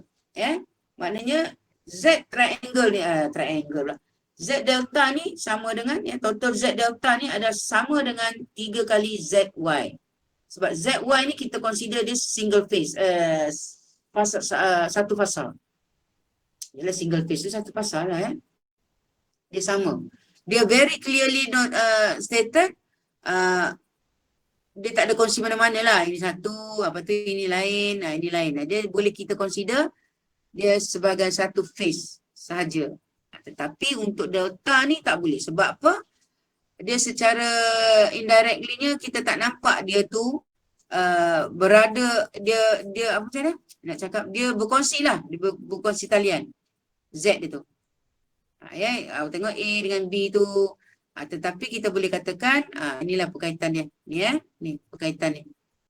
Maknanya Z triangle ni, triangle lah. Z delta ni sama dengan, total Z delta ni adalah sama dengan 3 kali ZY. Sebab ZY ni kita consider dia single phase, fasa, satu fasa. Ialah single phase tu satu fasa lah Dia sama. Dia very clearly not stated, dia tak ada kongsi mana-mana lah. Ini satu, apa tu ini lain, ini lain. Dia boleh kita consider dia sebagai satu phase sahaja. Tetapi untuk delta ni tak boleh. Sebab apa? Dia secara indirectly-nya kita tak nampak dia tu berada, dia apa macam mana nak cakap, dia berkongsi lah, dia berkongsi talian Z dia tu. Tengok A dengan B tu. Tetapi kita boleh katakan inilah perkaitan dia. Ni perkaitan ni.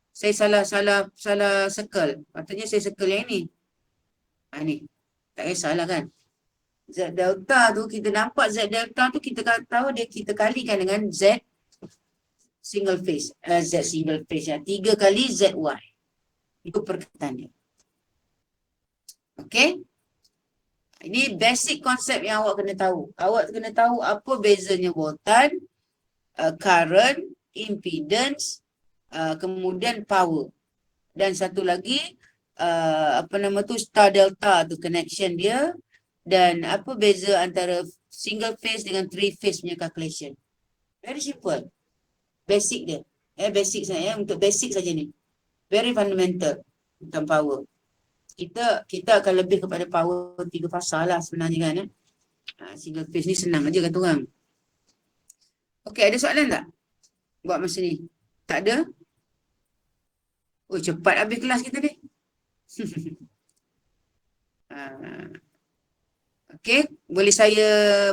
Saya salah circle. Patutnya saya circle yang ni. Ni. Tak kisahlah kan. Z delta tu kita nampak Z delta tu kita tahu dia kita kalikan dengan Z single phase. Z single phase 3 kali ZY. Itu perkaitan dia. Okey. Ini basic konsep yang awak kena tahu. Awak kena tahu apa bezanya voltan, current, impedance, kemudian power. Dan satu lagi, star delta tu connection dia. Dan apa beza antara single phase dengan three phase punya calculation. Very simple. Basic dia. Basic saya. Untuk basic saja ni. Very fundamental tentang power. Kita akan lebih kepada power 3 fasa lah sebenarnya kan. Single phase ni senang aja kata orang. Okey, ada soalan tak? Buat masa ni. Tak ada? Oh, cepat habis kelas kita ni. Okey, boleh saya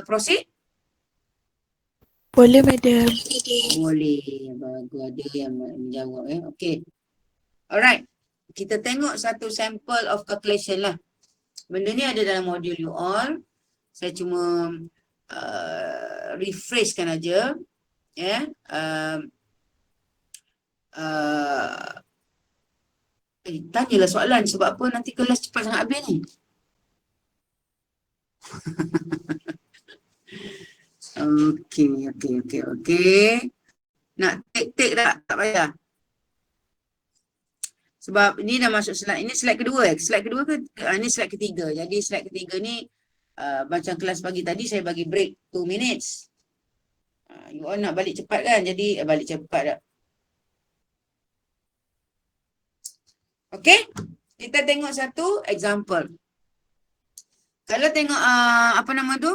proceed? Boleh, madam. Boleh. Bagus, ada yang menjawab. Okey. Alright. Kita tengok satu sample of calculation lah. Benda ni ada dalam modul you all. Saya cuma refreshkan aja. Tanyalah soalan sebab apa nanti kelas cepat sangat habis ni. Okey. Nak take tak? Tak payah. Sebab ni dah masuk slide. Ini slide kedua Slide kedua ke? Ini slide ketiga. Jadi slide ketiga ni macam kelas pagi tadi saya bagi break 2 minutes. You all nak balik cepat kan? Jadi balik cepat tak? Okay? Kita tengok satu example. Kalau tengok apa nama tu?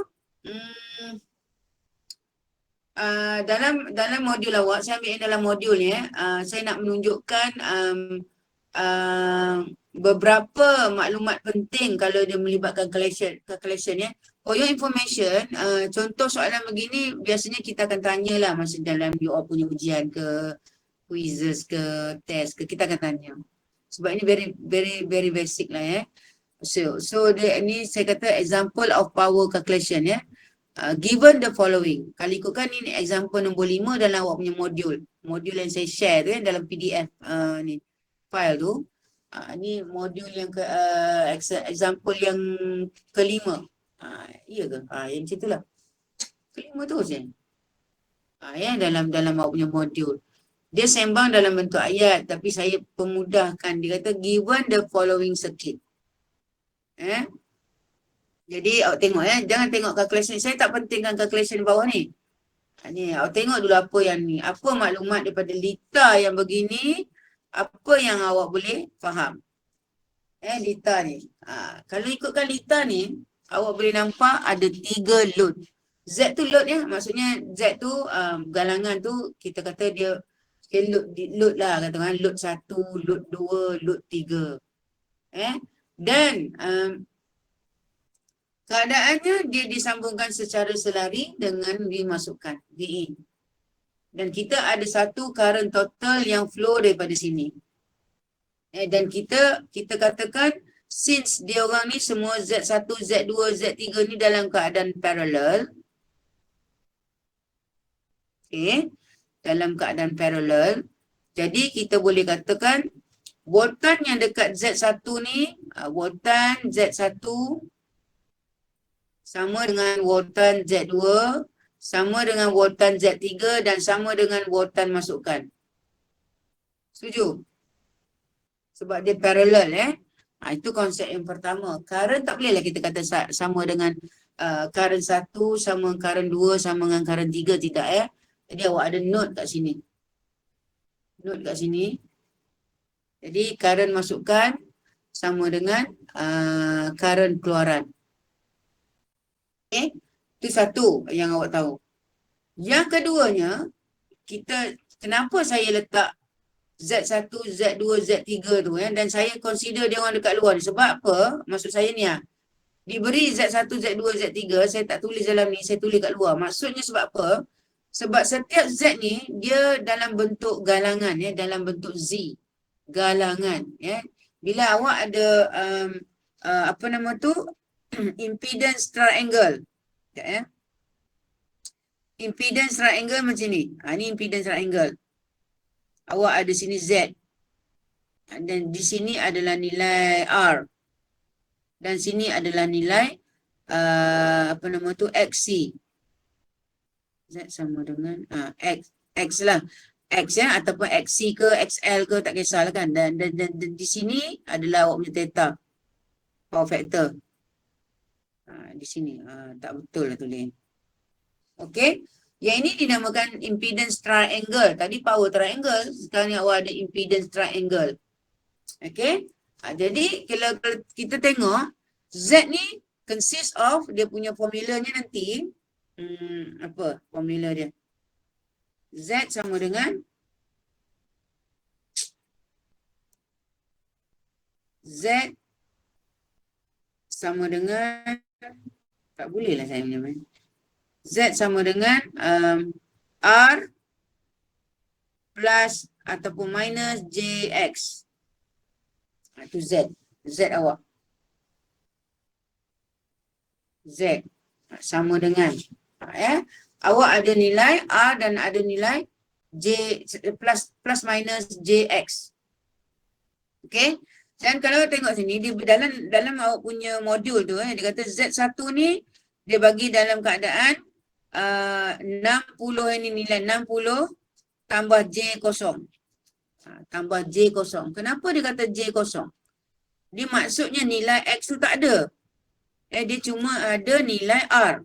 Dalam modul awak, saya ambil yang dalam modul ni saya nak menunjukkan beberapa maklumat penting kalau dia melibatkan calculation ya. For your information, contoh soalan begini biasanya kita akan tanyalah masa dalam you all punya ujian ke, quizzes ke, test ke, kita akan tanya. Sebab ini very basic lah ya. So ni saya kata example of power calculation ya. Given the following. Kalau ikutkan ni example nombor 5 dalam awak punya modul. Modul yang saya share tu ya, dalam PDF ni file tu. Ni modul yang example yang kelima. Iya ke? Yang macam itulah. Kelima tu je. Ya dalam awak punya modul. Dia sembang dalam bentuk ayat tapi saya pemudahkan. Dia kata given the following circuit. Jadi awak tengok ya, jangan tengok calculation. Saya tak pentingkan calculation bawah ni. Ni awak tengok dulu apa yang ni. Apa maklumat daripada Lita yang begini, apa yang awak boleh faham. Lita ni. Kalau ikutkan Lita ni, awak boleh nampak ada 3 load. Z tu load ya, maksudnya Z tu galangan tu kita kata dia load lah katakan load 1, load 2, load 3. Dan keadaannya dia disambungkan secara selari dengan dimasukkan, VE. Dan kita ada satu current total yang flow daripada sini. Dan kita katakan since dia orang ni semua Z1, Z2, Z3 ni dalam keadaan parallel. Dalam keadaan parallel. Jadi kita boleh katakan voltan yang dekat Z1 ni, voltan Z1 sama dengan voltan Z2, sama dengan voltan Z3 dan sama dengan voltan masukkan. Setuju? Sebab dia parallel itu konsep yang pertama. Current tak bolehlah kita kata sama dengan current 1, sama dengan current 2, sama dengan current 3, tidak Jadi awak ada note kat sini. Note kat sini. Jadi current masukkan sama dengan current keluaran. Itu satu yang awak tahu. Yang keduanya, kenapa saya letak Z1, Z2, Z3 tu dan saya consider dia orang dekat luar ni. Sebab apa? Maksud saya ni diberi Z1, Z2, Z3, saya tak tulis dalam ni, saya tulis kat luar. Maksudnya sebab apa? Sebab setiap Z ni, dia dalam bentuk galangan dalam bentuk Z. Galangan Bila awak ada apa nama tu? Impedance triangle. Impedance triangle macam ni. Ni impedance triangle. Awak ada sini Z. Dan di sini adalah nilai R. Dan sini adalah nilai apa nama tu? XC. Z sama dengan X lah. X ataupun XC ke XL ke tak kisahlah kan. Dan di sini adalah awak punya theta. Power factor. Di sini tak betul lah tulis. Okey. Yang ini dinamakan impedance triangle. Tadi power triangle, sekarang ni awak ada impedance triangle. Okey. Jadi kalau kita tengok Z ni consist of dia punya formulanya nanti apa formula dia? Z sama dengan Z sama dengan tak boleh lah saya punya main. Z sama dengan R plus ataupun minus JX. Itu Z. Z awak. Z sama dengan awak ada nilai R dan ada nilai J plus minus JX. Okay. Dan kalau tengok sini, dia dalam awak punya modul tu, dia kata Z1 ni, dia bagi dalam keadaan 60 ini nilai 60 tambah J kosong. Tambah J kosong. Kenapa dia kata J kosong? Dia maksudnya nilai X tu tak ada. Dia cuma ada nilai R.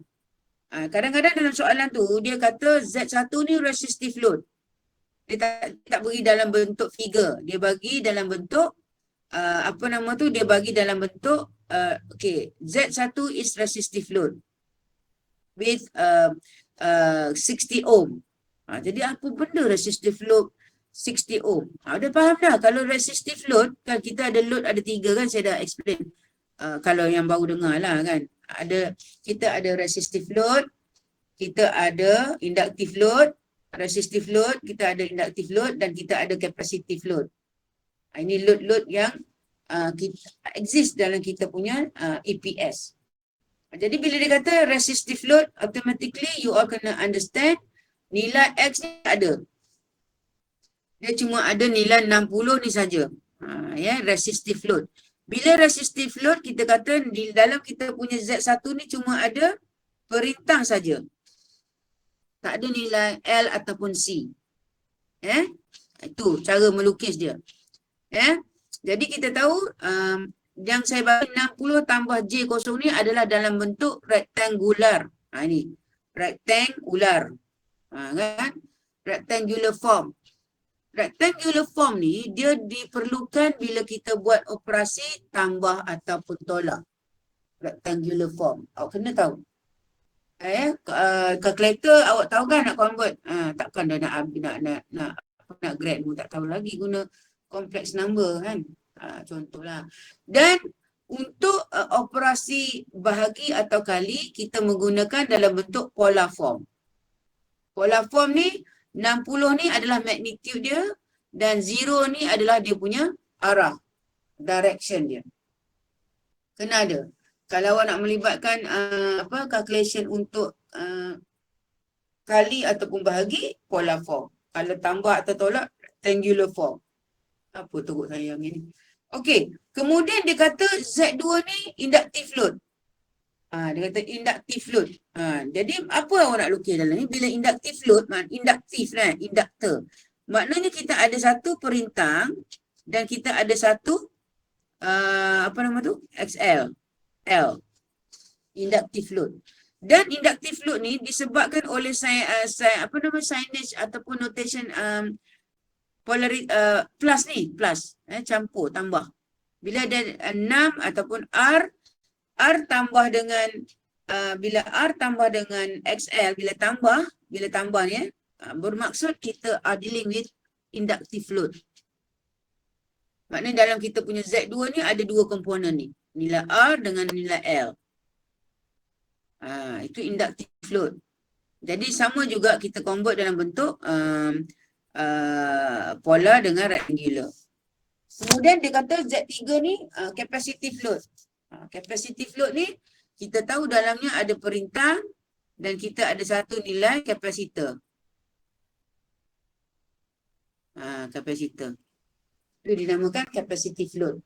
Kadang-kadang dalam soalan tu, dia kata Z1 ni resistive load. Dia tak bagi dalam bentuk figure. Dia bagi dalam bentuk dia bagi dalam bentuk Z1 is resistive load with 60 ohm. Jadi apa benda resistive load 60 ohm? Dah faham dah. Kalau resistive load, kan kita ada load ada 3 kan, saya dah explain. Kalau yang baru dengar lah kan. Kita ada resistive load, kita ada inductive load, resistive load, kita ada inductive load dan kita ada capacitive load. Ini load-load yang exist dalam kita punya EPS. Jadi bila dia kata resistive load, automatically you all kena understand nilai X ni tak ada. Dia cuma ada nilai 60 ni saja. Resistive load. Bila resistive load, kita kata di dalam kita punya Z1 ni cuma ada perintah saja. Tak ada nilai L ataupun C. Itu cara melukis dia. Jadi kita tahu yang saya bagi 60 tambah J kosong ni adalah dalam bentuk rectangular. Ini rectangular. Kan? Rectangular form. Rectangular form ni dia diperlukan bila kita buat operasi tambah ataupun tolak. Rectangular form. Awak kena tahu. Calculator awak tahu kan nak convert. Takkan dah nak grad pun tak tahu lagi guna complex number kan. Contohlah. Dan untuk operasi bahagi atau kali kita menggunakan dalam bentuk polar form. Polar form ni 60 ni adalah magnitude dia dan 0 ni adalah dia punya arah, direction dia. Kena ada. Kalau awak nak melibatkan calculation untuk kali ataupun bahagi, polar form. Kalau tambah atau tolak, rectangular form. Apa teruk saya ni? Okey, kemudian dia kata Z2 ni inductive load. Dia kata inductive load. Jadi apa awak nak lukis dalam ni? Bila inductive load, induktif lah, inductor. Maknanya kita ada satu perintah dan kita ada satu XL. L. Inductive load. Dan inductive load ni disebabkan oleh signage ataupun notation plus ni, plus. Campur, tambah. Bila ada 6 ataupun R tambah dengan bila R tambah dengan XL, bila tambah ni bermaksud kita are dealing with inductive load. Maknanya dalam kita punya Z2 ni ada dua komponen ni, nilai R dengan nilai L. Itu inductive load. Jadi sama juga kita convert dalam bentuk polar dengan rectangular. Kemudian dia kata Z3 ni capacitive load. Capacitive load ni kita tahu dalamnya ada perintah dan kita ada satu nilai kapasitor. Kapasitor. Itu dinamakan capacitive load.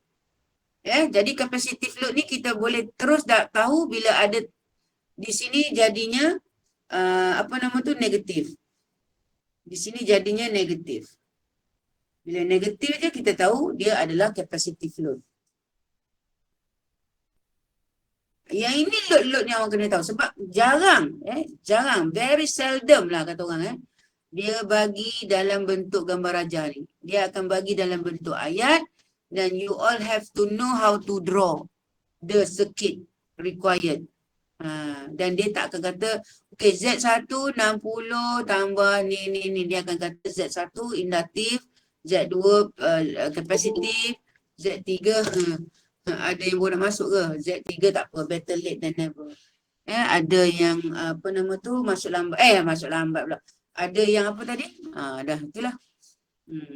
Jadi capacitive load ni kita boleh terus tahu bila ada di sini jadinya negatif. Di sini jadinya negatif. Bila negatif je kita tahu dia adalah capacitive load. Yang ini load-load yang orang kena tahu sebab jarang, very seldom lah kata orang dia bagi dalam bentuk gambar raja ni. Dia akan bagi dalam bentuk ayat dan you all have to know how to draw the circuit required. Dan dia tak akan kata okay, Z1 60 tambah ni. Dia akan kata Z1 induktif, Z2 kapasitif, Z3 ada yang boleh masuk ke? Z3 tak apa, better late than never. Ada yang masuk lambat pula. Ada yang apa tadi? Dah itulah.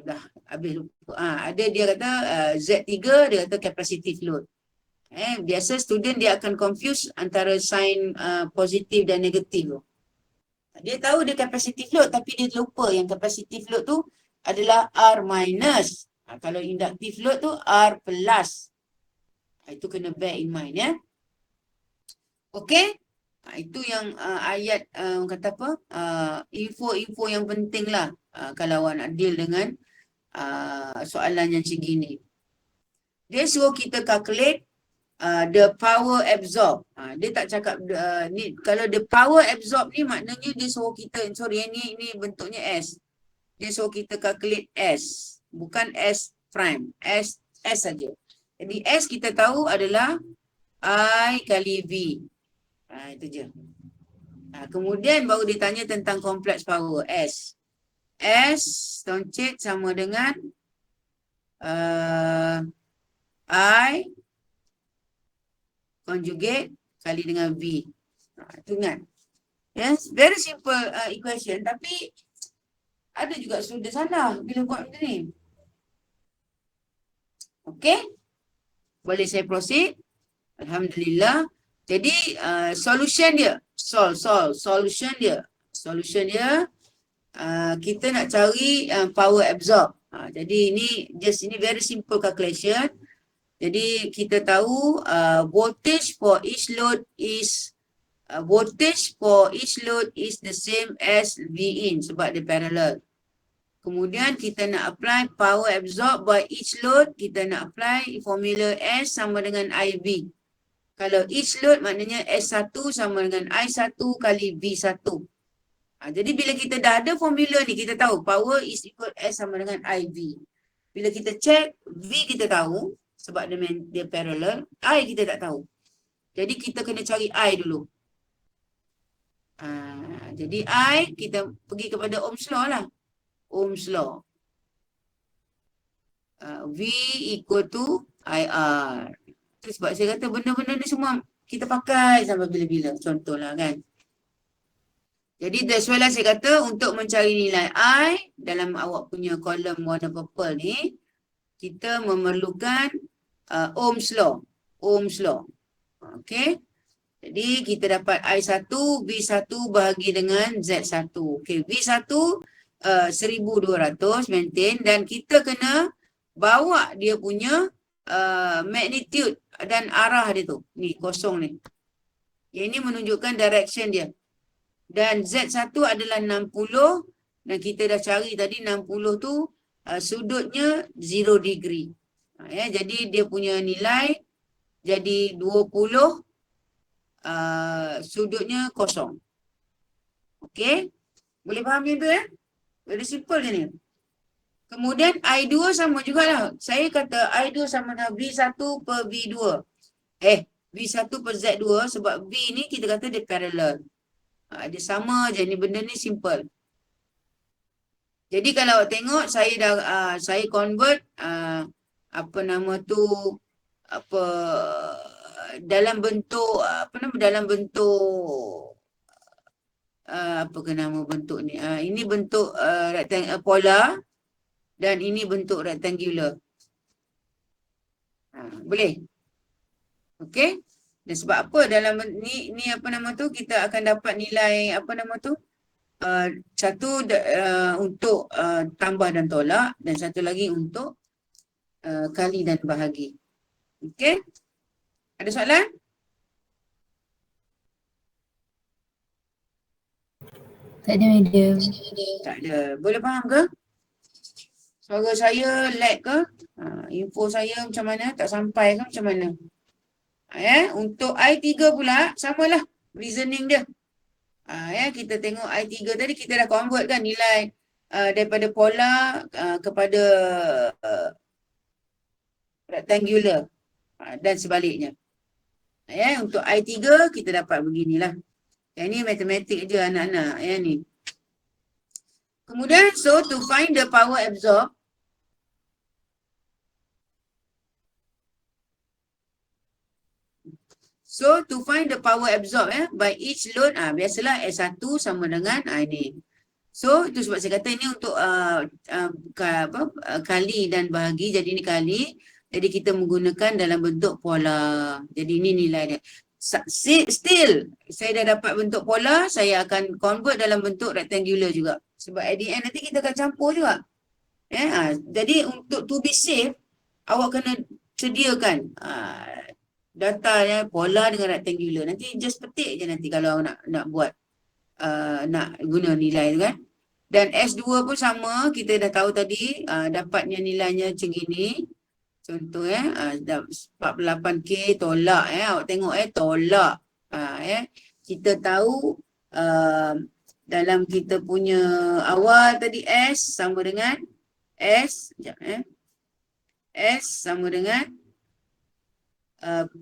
Dah habis lupa. Ada dia kata Z3 dia kata capacitive load. Biasa student dia akan confuse antara sign positif dan negatif tu. Dia tahu dia capacitive load tapi dia lupa yang capacitive load tu adalah R minus. Kalau inductive load tu R plus. Itu kena bear in mind ya. Okey. Itu yang ayat kata apa? Info-info yang penting lah kalau awak nak deal dengan soalan yang macam gini. Dia suruh kita calculate the power absorb. Dia tak cakap ni kalau the power absorb ni maknanya dia suruh kita, sorry ni bentuknya S. Dia suruh kita calculate S, bukan S prime, S saja. Jadi S kita tahu adalah I kali V. Itu je. Kemudian baru ditanya tentang complex power S. S toncet sama dengan I conjugate kali dengan V. Itu ingat. Yes, very simple equation tapi ada juga student salah bila buat benda ni. Okey? Boleh saya proceed? Alhamdulillah. Jadi solution dia, solution dia kita nak cari power absorb. Jadi ini very simple calculation. Jadi kita tahu voltage for each load is the same as V in sebab dia parallel. Kemudian kita nak apply power absorb by each load, kita nak apply formula S sama dengan IV. Kalau each load maknanya S1 sama dengan I1 kali V1. Jadi bila kita dah ada formula ni, kita tahu power is equal S sama dengan IV. Bila kita check, V kita tahu sebab dia parallel, I kita tak tahu. Jadi kita kena cari I dulu. Jadi I, kita pergi kepada Ohm's law lah. Ohm's law. V equal to IR. Sebab saya kata benda-benda ni semua kita pakai sampai bila-bila. Contohlah kan. Jadi that's why lah saya kata untuk mencari nilai I dalam awak punya kolom warna purple ni, kita memerlukan Ohm's law. Ohm's law. Okay. Jadi kita dapat I1, V1 bahagi dengan Z1. Okay. V1 1200 maintain dan kita kena bawa dia punya magnitude dan arah dia tu. Ni kosong ni. Yang ini menunjukkan direction dia. Dan Z1 adalah 60 dan kita dah cari tadi 60 tu sudutnya 0 degree. Jadi dia punya nilai jadi 20 sudutnya kosong. Okey? Boleh faham ni tu ya? Very simple je ni. Kemudian I2 sama jugalah. Saya kata I2 sama dengan V1 per V2. V1 per Z2 sebab V ni kita kata dia parallel. Dia sama je. Ni benda ni simple. Jadi kalau awak tengok saya dah saya convert apa nama tu dalam bentuk dalam bentuk apa ke nama bentuk ni? Ini bentuk polar dan ini bentuk rectangular. Boleh? Okey? Dan sebab apa dalam ni apa nama tu kita akan dapat nilai apa nama tu? Satu untuk tambah dan tolak dan satu lagi untuk kali dan bahagi. Okey? Ada soalan? Tak ada, madam. Tak ada. Boleh faham ke? Suara saya lag ke? Info saya macam mana? Tak sampai ke macam mana? Untuk I3 pula, samalah reasoning dia. Kita tengok I3 tadi kita dah convert kan nilai daripada polar kepada rectangular dan sebaliknya. Untuk I3 kita dapat beginilah. Yang ni matematik je anak-anak. Ni. Kemudian, so to find the power absorb, by each load, biasalah S1 sama dengan ni. So, itu sebab saya kata ini untuk kali dan bahagi. Jadi ini kali. Jadi kita menggunakan dalam bentuk polar. Jadi ini nilai dia. Still, saya dah dapat bentuk polar, saya akan convert dalam bentuk rectangular juga. Sebab at the end nanti kita akan campur juga. Jadi untuk to be safe, awak kena sediakan data pola dengan rectangular. Nanti just petik je nanti kalau awak nak buat nak guna nilai tu kan. Dan S2 pun sama, kita dah tahu tadi dapatnya nilainya macam gini. Contoh 48K tolak awak tengok tolak. Kita tahu dalam kita punya awal tadi S sama dengan S, S sama dengan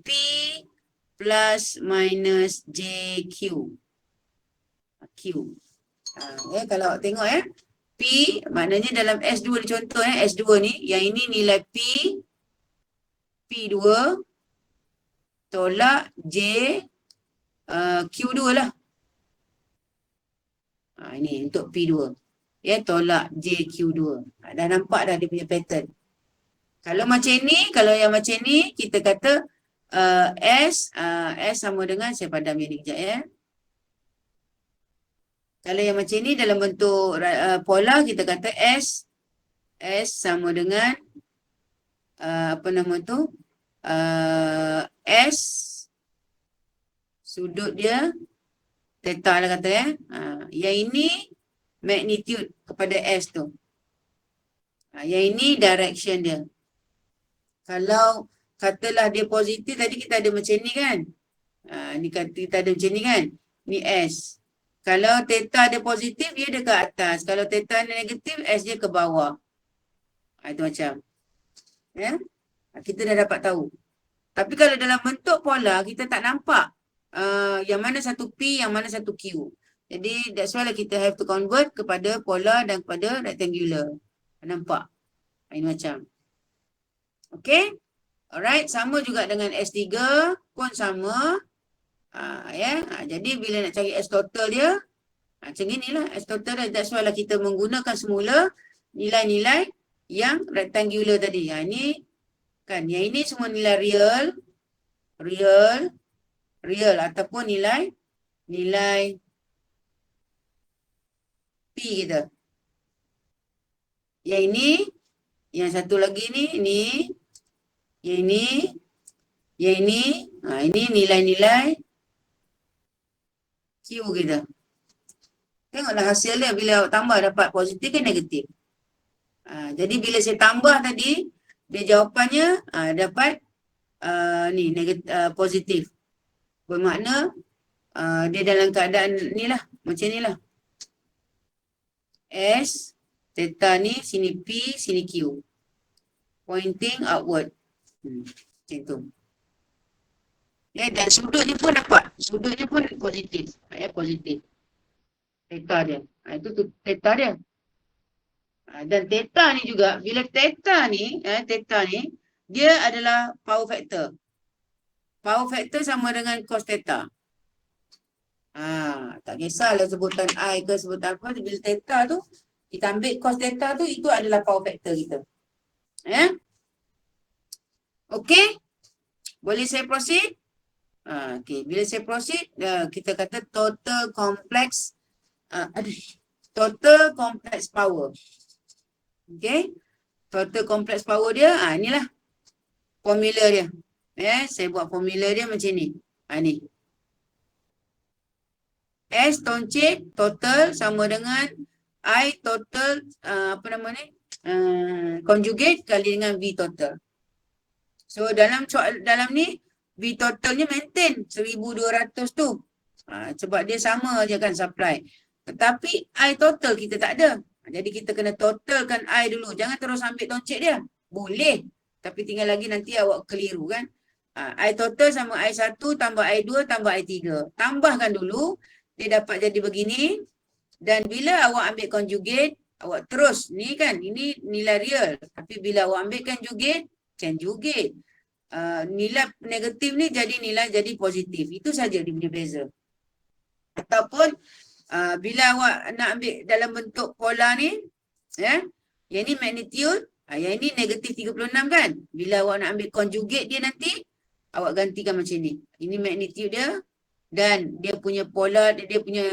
P plus minus JQ. Q. Kalau awak tengok P maknanya dalam S2 ni contoh S2 ni, yang ini nilai P2 tolak J Q2 lah. Ini untuk P2. Tolak JQ2. Dah nampak dah dia punya pattern. Kalau macam ni, kalau yang macam ni, kita kata S sama dengan, saya padam yang ni kejap Kalau yang macam ni dalam bentuk pola, kita kata S sama dengan apa nama tu? S sudut dia theta lah kata yang ini magnitude kepada S tu. Yang ini direction dia. Kalau katalah dia positif, tadi kita ada macam ni kan. Ni kita ada macam ni kan. Ni S. Kalau theta dia positif, dia dekat atas. Kalau theta dia negatif, S dia ke bawah. Itu macam. Kita dah dapat tahu. Tapi kalau dalam bentuk pola, kita tak nampak yang mana satu P, yang mana satu Q. Jadi that's why kita have to convert kepada pola dan kepada rectangular. Nampak? Ini macam. Okay? Alright, sama juga dengan S3 pun sama. Jadi bila nak cari S total dia, macam inilah S total dia. That's why lah kita menggunakan semula nilai-nilai yang rectangular tadi. Ini kan, yang ini semua nilai real ataupun nilai P kita. Yang ini, yang satu lagi ni, yang ini, ini nilai-nilai Q kita. Tengoklah hasil dia bila awak tambah dapat positif ke negatif. Jadi bila saya tambah tadi, dia jawapannya dapat ni negatif, positif. Bermakna dia dalam keadaan ni lah, macam ni lah. S, theta ni, sini P, sini Q. Pointing outward. Macam tu. Dan sudutnya pun dapat. Sudutnya pun positif. Positif. Theta dia. Itu theta dia. Dan theta ni juga, bila theta ni, dia adalah power factor. Power factor sama dengan cos theta. Tak kisahlah sebutan I ke sebutan apa. Bila theta tu, kita ambil cos theta tu, itu adalah power factor kita. Okay? Boleh saya proceed? Okay. Bila saya proceed, kita kata total complex power. Okay? Total complex power dia, inilah formula dia. Saya buat formula dia macam ni. Ni. S toncit total sama dengan I total conjugate kali dengan V total. So dalam ni V totalnya maintain 1200 tu. Sebab dia sama je kan supply. Tetapi I total kita tak ada. Jadi kita kena totalkan I dulu. Jangan terus ambil toncit dia. Boleh. Tapi tinggal lagi nanti awak keliru kan. I total sama I1 tambah I2 tambah I3. Tambahkan dulu. Dia dapat jadi begini. Dan bila awak ambil conjugate, awak terus. Ni kan, ini nilai real. Tapi bila awak ambil conjugate. Nilai negatif ni jadi positif. Itu saja dia punya beza. Ataupun bila awak nak ambil dalam bentuk pola ni, yang ni magnitude, yang ni negatif 36 kan. Bila awak nak ambil conjugate dia nanti, awak gantikan macam ni. Ini magnitude dia dan dia punya pola, dia punya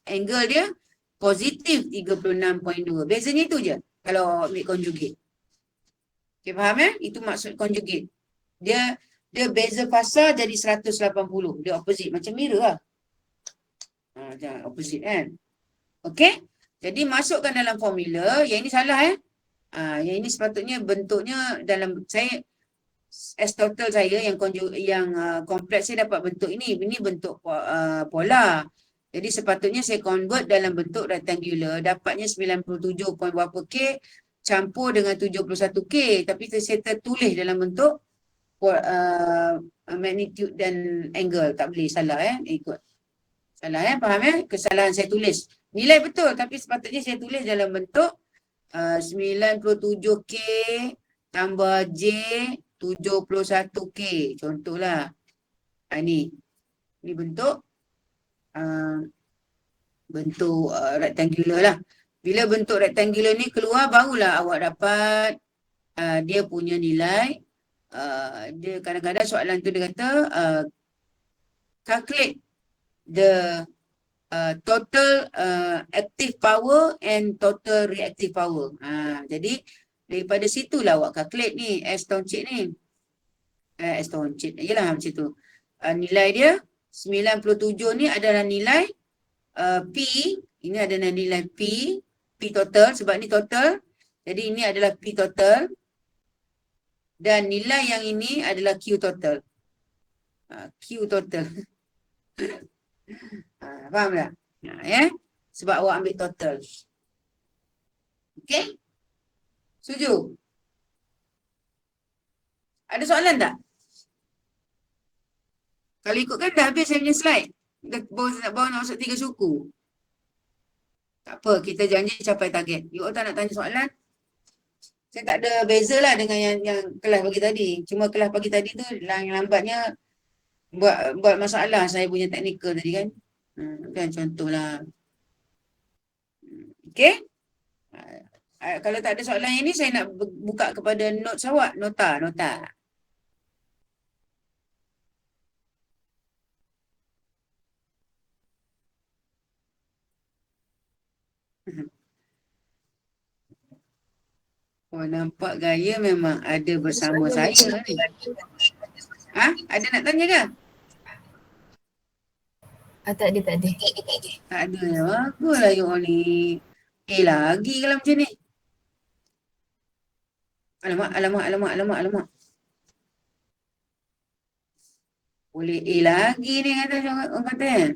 angle dia positif 36.2. Bezanya itu je kalau ambil conjugate. Okay, faham Itu maksud conjugate. Dia beza fasa jadi 180. Dia opposite. Macam mirror lah. Jangan opposite kan. Okay. Jadi masukkan dalam formula. Yang ini salah yang ini sepatutnya bentuknya dalam saya S total saya yang kompleks saya dapat bentuk ini. Ini bentuk polar. Jadi sepatutnya saya convert dalam bentuk rectangular. Dapatnya 97 point berapa K campur dengan 71 K. Tapi saya tertulis dalam bentuk magnitude dan angle. Tak boleh salah ikut. Salah faham Kesalahan saya tulis. Nilai betul tapi sepatutnya saya tulis dalam bentuk 97 K tambah J 71 K. Contohlah. Ini bentuk rectangular lah. Bila bentuk rectangular ni keluar barulah awak dapat dia punya nilai. Dia kadang-kadang soalan tu dia kata calculate the total active power and total reactive power. Jadi daripada situlah awak calculate ni S toncit ni. S toncit. Yalah macam tu. Nilai dia 97 ni adalah nilai P. Ini adalah nilai P total sebab ni total. Jadi ini adalah P total. Dan nilai yang ini adalah Q total. Q total. Faham tak? Sebab awak ambil total. Okay? Setuju? Ada soalan tak? Kalau ikutkan dah habis saya punya slide. Baru nak masuk 3 suku. Tak apa, kita janji capai target. You all tak nak tanya soalan? Saya tak ada beza lah dengan yang kelas pagi tadi. Cuma kelas pagi tadi tu lambatnya buat masalah saya punya teknikal tadi kan. Kan contohlah. Okay? Kalau tak ada soalan yang ni saya nak buka kepada notes awak. Nota. Oh, nampak gaya memang ada bersama saya ni. Ada nak tanya ke? Tak ada. Tak ada. Apalah you all ni. Lagi kalau macam ni. Alamak. Boleh lagi ni kata orang kata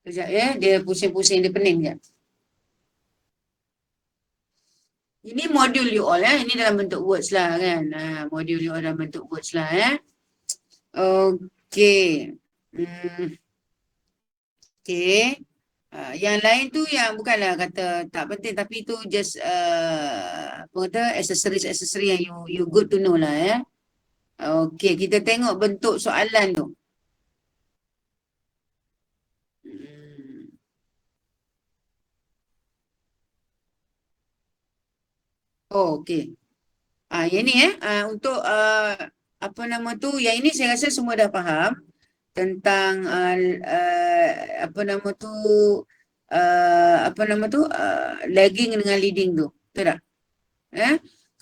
Sekejap dia pusing-pusing, dia pening sekejap. Ini modul you all ini dalam bentuk words lah kan. Modul you all dalam bentuk words lah Okay. Okay. Yang lain tu yang bukanlah kata tak penting tapi tu just apa kata accessory yang you good to know lah Okay, kita tengok bentuk soalan tu. Okay. Yang ni untuk apa nama tu, yang ini saya rasa semua dah faham tentang apa nama tu lagging dengan leading tu. Betul tak?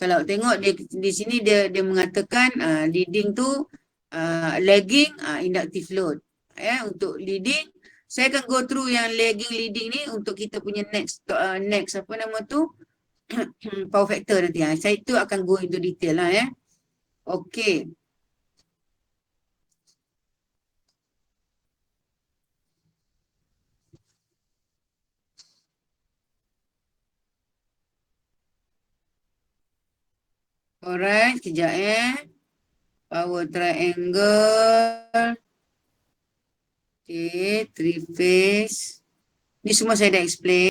Kalau tengok di sini dia mengatakan leading tu lagging inductive load. Untuk leading saya akan go through yang lagging leading ni untuk kita punya next apa nama tu power factor nanti. Saya tu akan go into detail lah Okay. Alright, kejap power triangle. Okay, three phase. Ni semua saya dah explain.